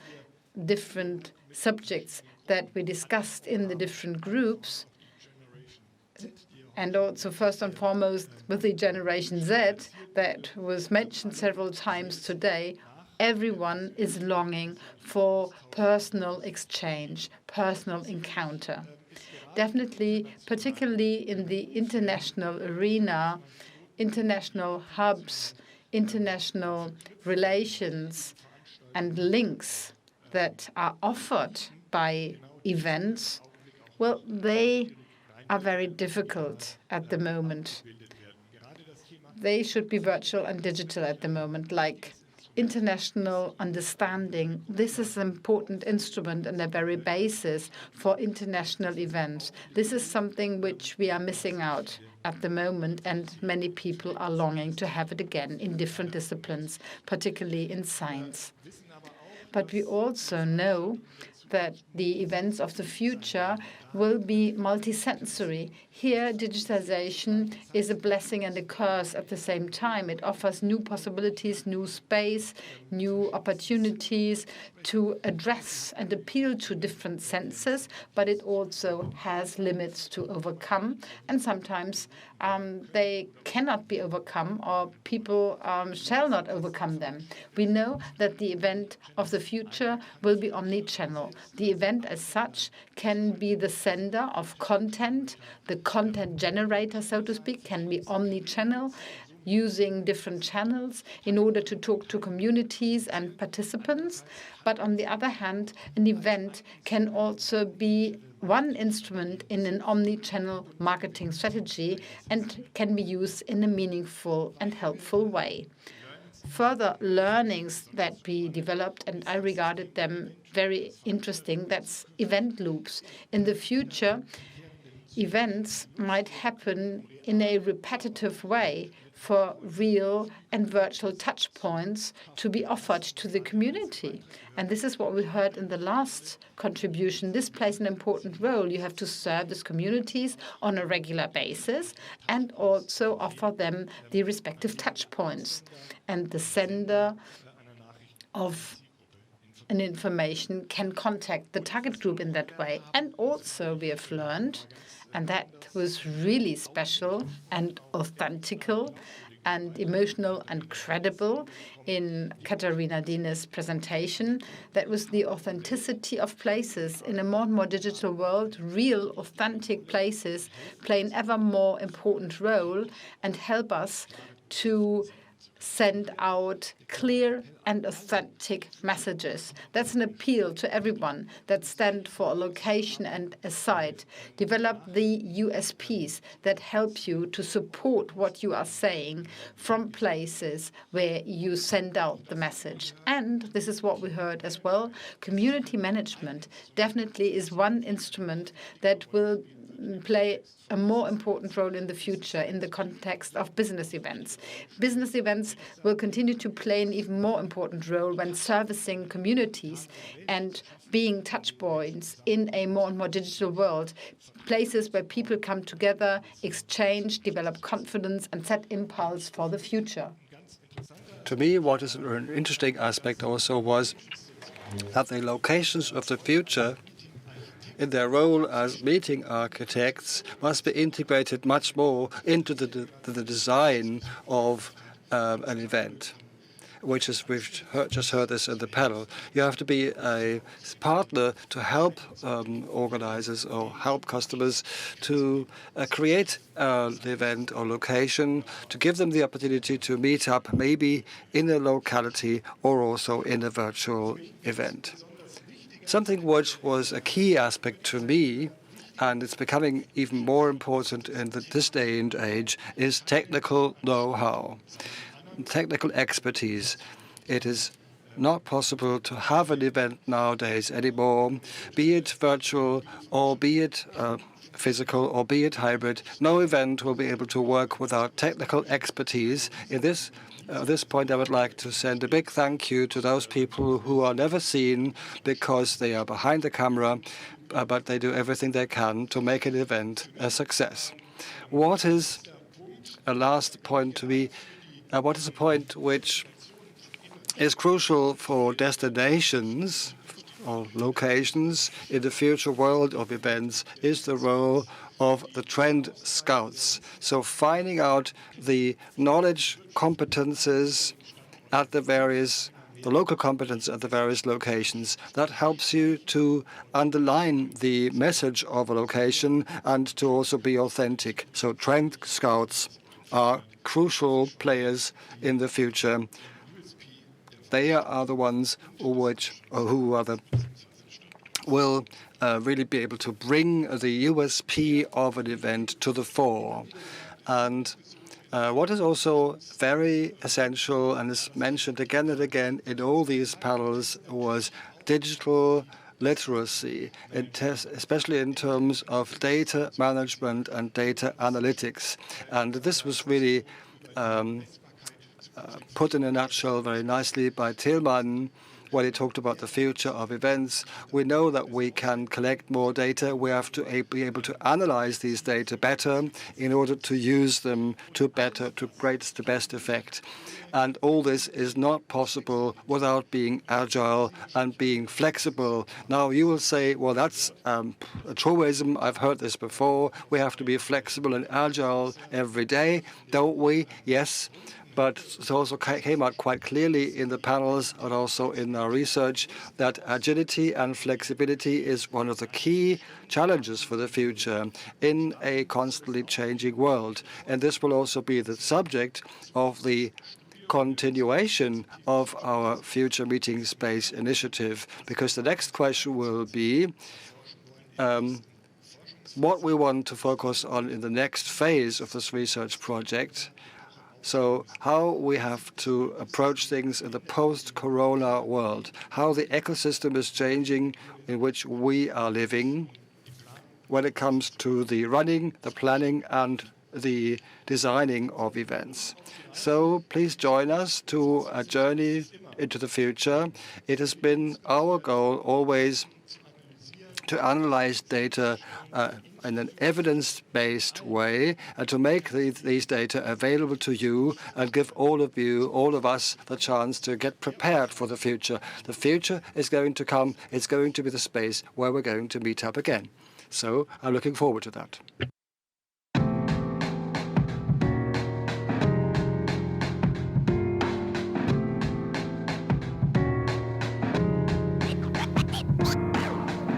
different subjects that we discussed in the different groups, and also first and foremost with the Generation Z that was mentioned several times today, everyone is longing for personal exchange, personal encounter. Definitely, particularly in the international arena, international hubs, international relations and links that are offered by events, well, they are very difficult at the moment. They should be virtual and digital at the moment, like international understanding. This is an important instrument and the very basis for international events. This is something which we are missing out at the moment, and many people are longing to have it again in different disciplines, particularly in science. But we also know that the events of the future will be multisensory. Here, digitization is a blessing and a curse at the same time. It offers new possibilities, new space, new opportunities to address and appeal to different senses, but it also has limits to overcome, and sometimes they cannot be overcome, or people shall not overcome them. We know that the event of the future will be omnichannel. The event as such can be the sender of content, the content generator, so to speak, can be omnichannel, using different channels in order to talk to communities and participants. But on the other hand, an event can also be one instrument in an omni-channel marketing strategy and can be used in a meaningful and helpful way. Further learnings that we developed, and I regarded them very interesting, that's event loops. In the future, events might happen in a repetitive way for real and virtual touch points to be offered to the community. And this is what we heard in the last contribution. This plays an important role. You have to serve these communities on a regular basis and also offer them the respective touch points. And the sender of an information can contact the target group in that way. And also we have learned, and that was really special and authentical and emotional and credible in Katharina Diene's presentation. That was the authenticity of places. In a more and more digital world, real, authentic places play an ever more important role and help us to send out clear and authentic messages. That's an appeal to everyone that stand for a location and a site. Develop the USPs that help you to support what you are saying from places where you send out the message. And this is what we heard as well. Community management definitely is one instrument that will play a more important role in the future in the context of business events. Business events will continue to play an even more important role when servicing communities and being touch points in a more and more digital world, places where people come together, exchange, develop confidence, and set impulse for the future. To me, what is an interesting aspect also was that the locations of the future in their role as meeting architects must be integrated much more into the design of an event, which is, we've just heard this in the panel. You have to be a partner to help organizers or help customers to create the event or location, to give them the opportunity to meet up maybe in a locality or also in a virtual event. Something which was a key aspect to me, and it's becoming even more important in this day and age, is technical know-how, technical expertise. It is not possible to have an event nowadays anymore, be it virtual or be it physical or be it hybrid. No event will be able to work without technical expertise. At this point, I would like to send a big thank you to those people who are never seen because they are behind the camera, but they do everything they can to make an event a success. What is a last point to be? What is a point which is crucial for destinations or locations in the future world of events is the role of the trend scouts. So finding out the knowledge competences at the local competence at the various locations. That helps you to underline the message of a location and to also be authentic. So trend scouts are crucial players in the future. They are the ones will really be able to bring the USP of an event to the fore. And what is also very essential and is mentioned again and again in all these panels was digital literacy, especially in terms of data management and data analytics. And this was really put in a nutshell very nicely by Tillmann when he talked about the future of events. We know that we can collect more data. We have to be able to analyze these data better in order to use them to greatest to best effect. And all this is not possible without being agile and being flexible. Now, you will say, well, that's a truism. I've heard this before. We have to be flexible and agile every day, don't we? Yes. But it also came out quite clearly in the panels and also in our research that agility and flexibility is one of the key challenges for the future in a constantly changing world. And this will also be the subject of the continuation of our future meeting space initiative, because the next question will be what we want to focus on in the next phase of this research project. So how we have to approach things in the post-corona world, how the ecosystem is changing in which we are living when it comes to the running, the planning, and the designing of events. So please join us to a journey into the future. It has been our goal always to analyze data in an evidence-based way and to make these data available to you and give all of us, the chance to get prepared for the future. The future is going to come. It's going to be the space where we're going to meet up again. So I'm looking forward to that.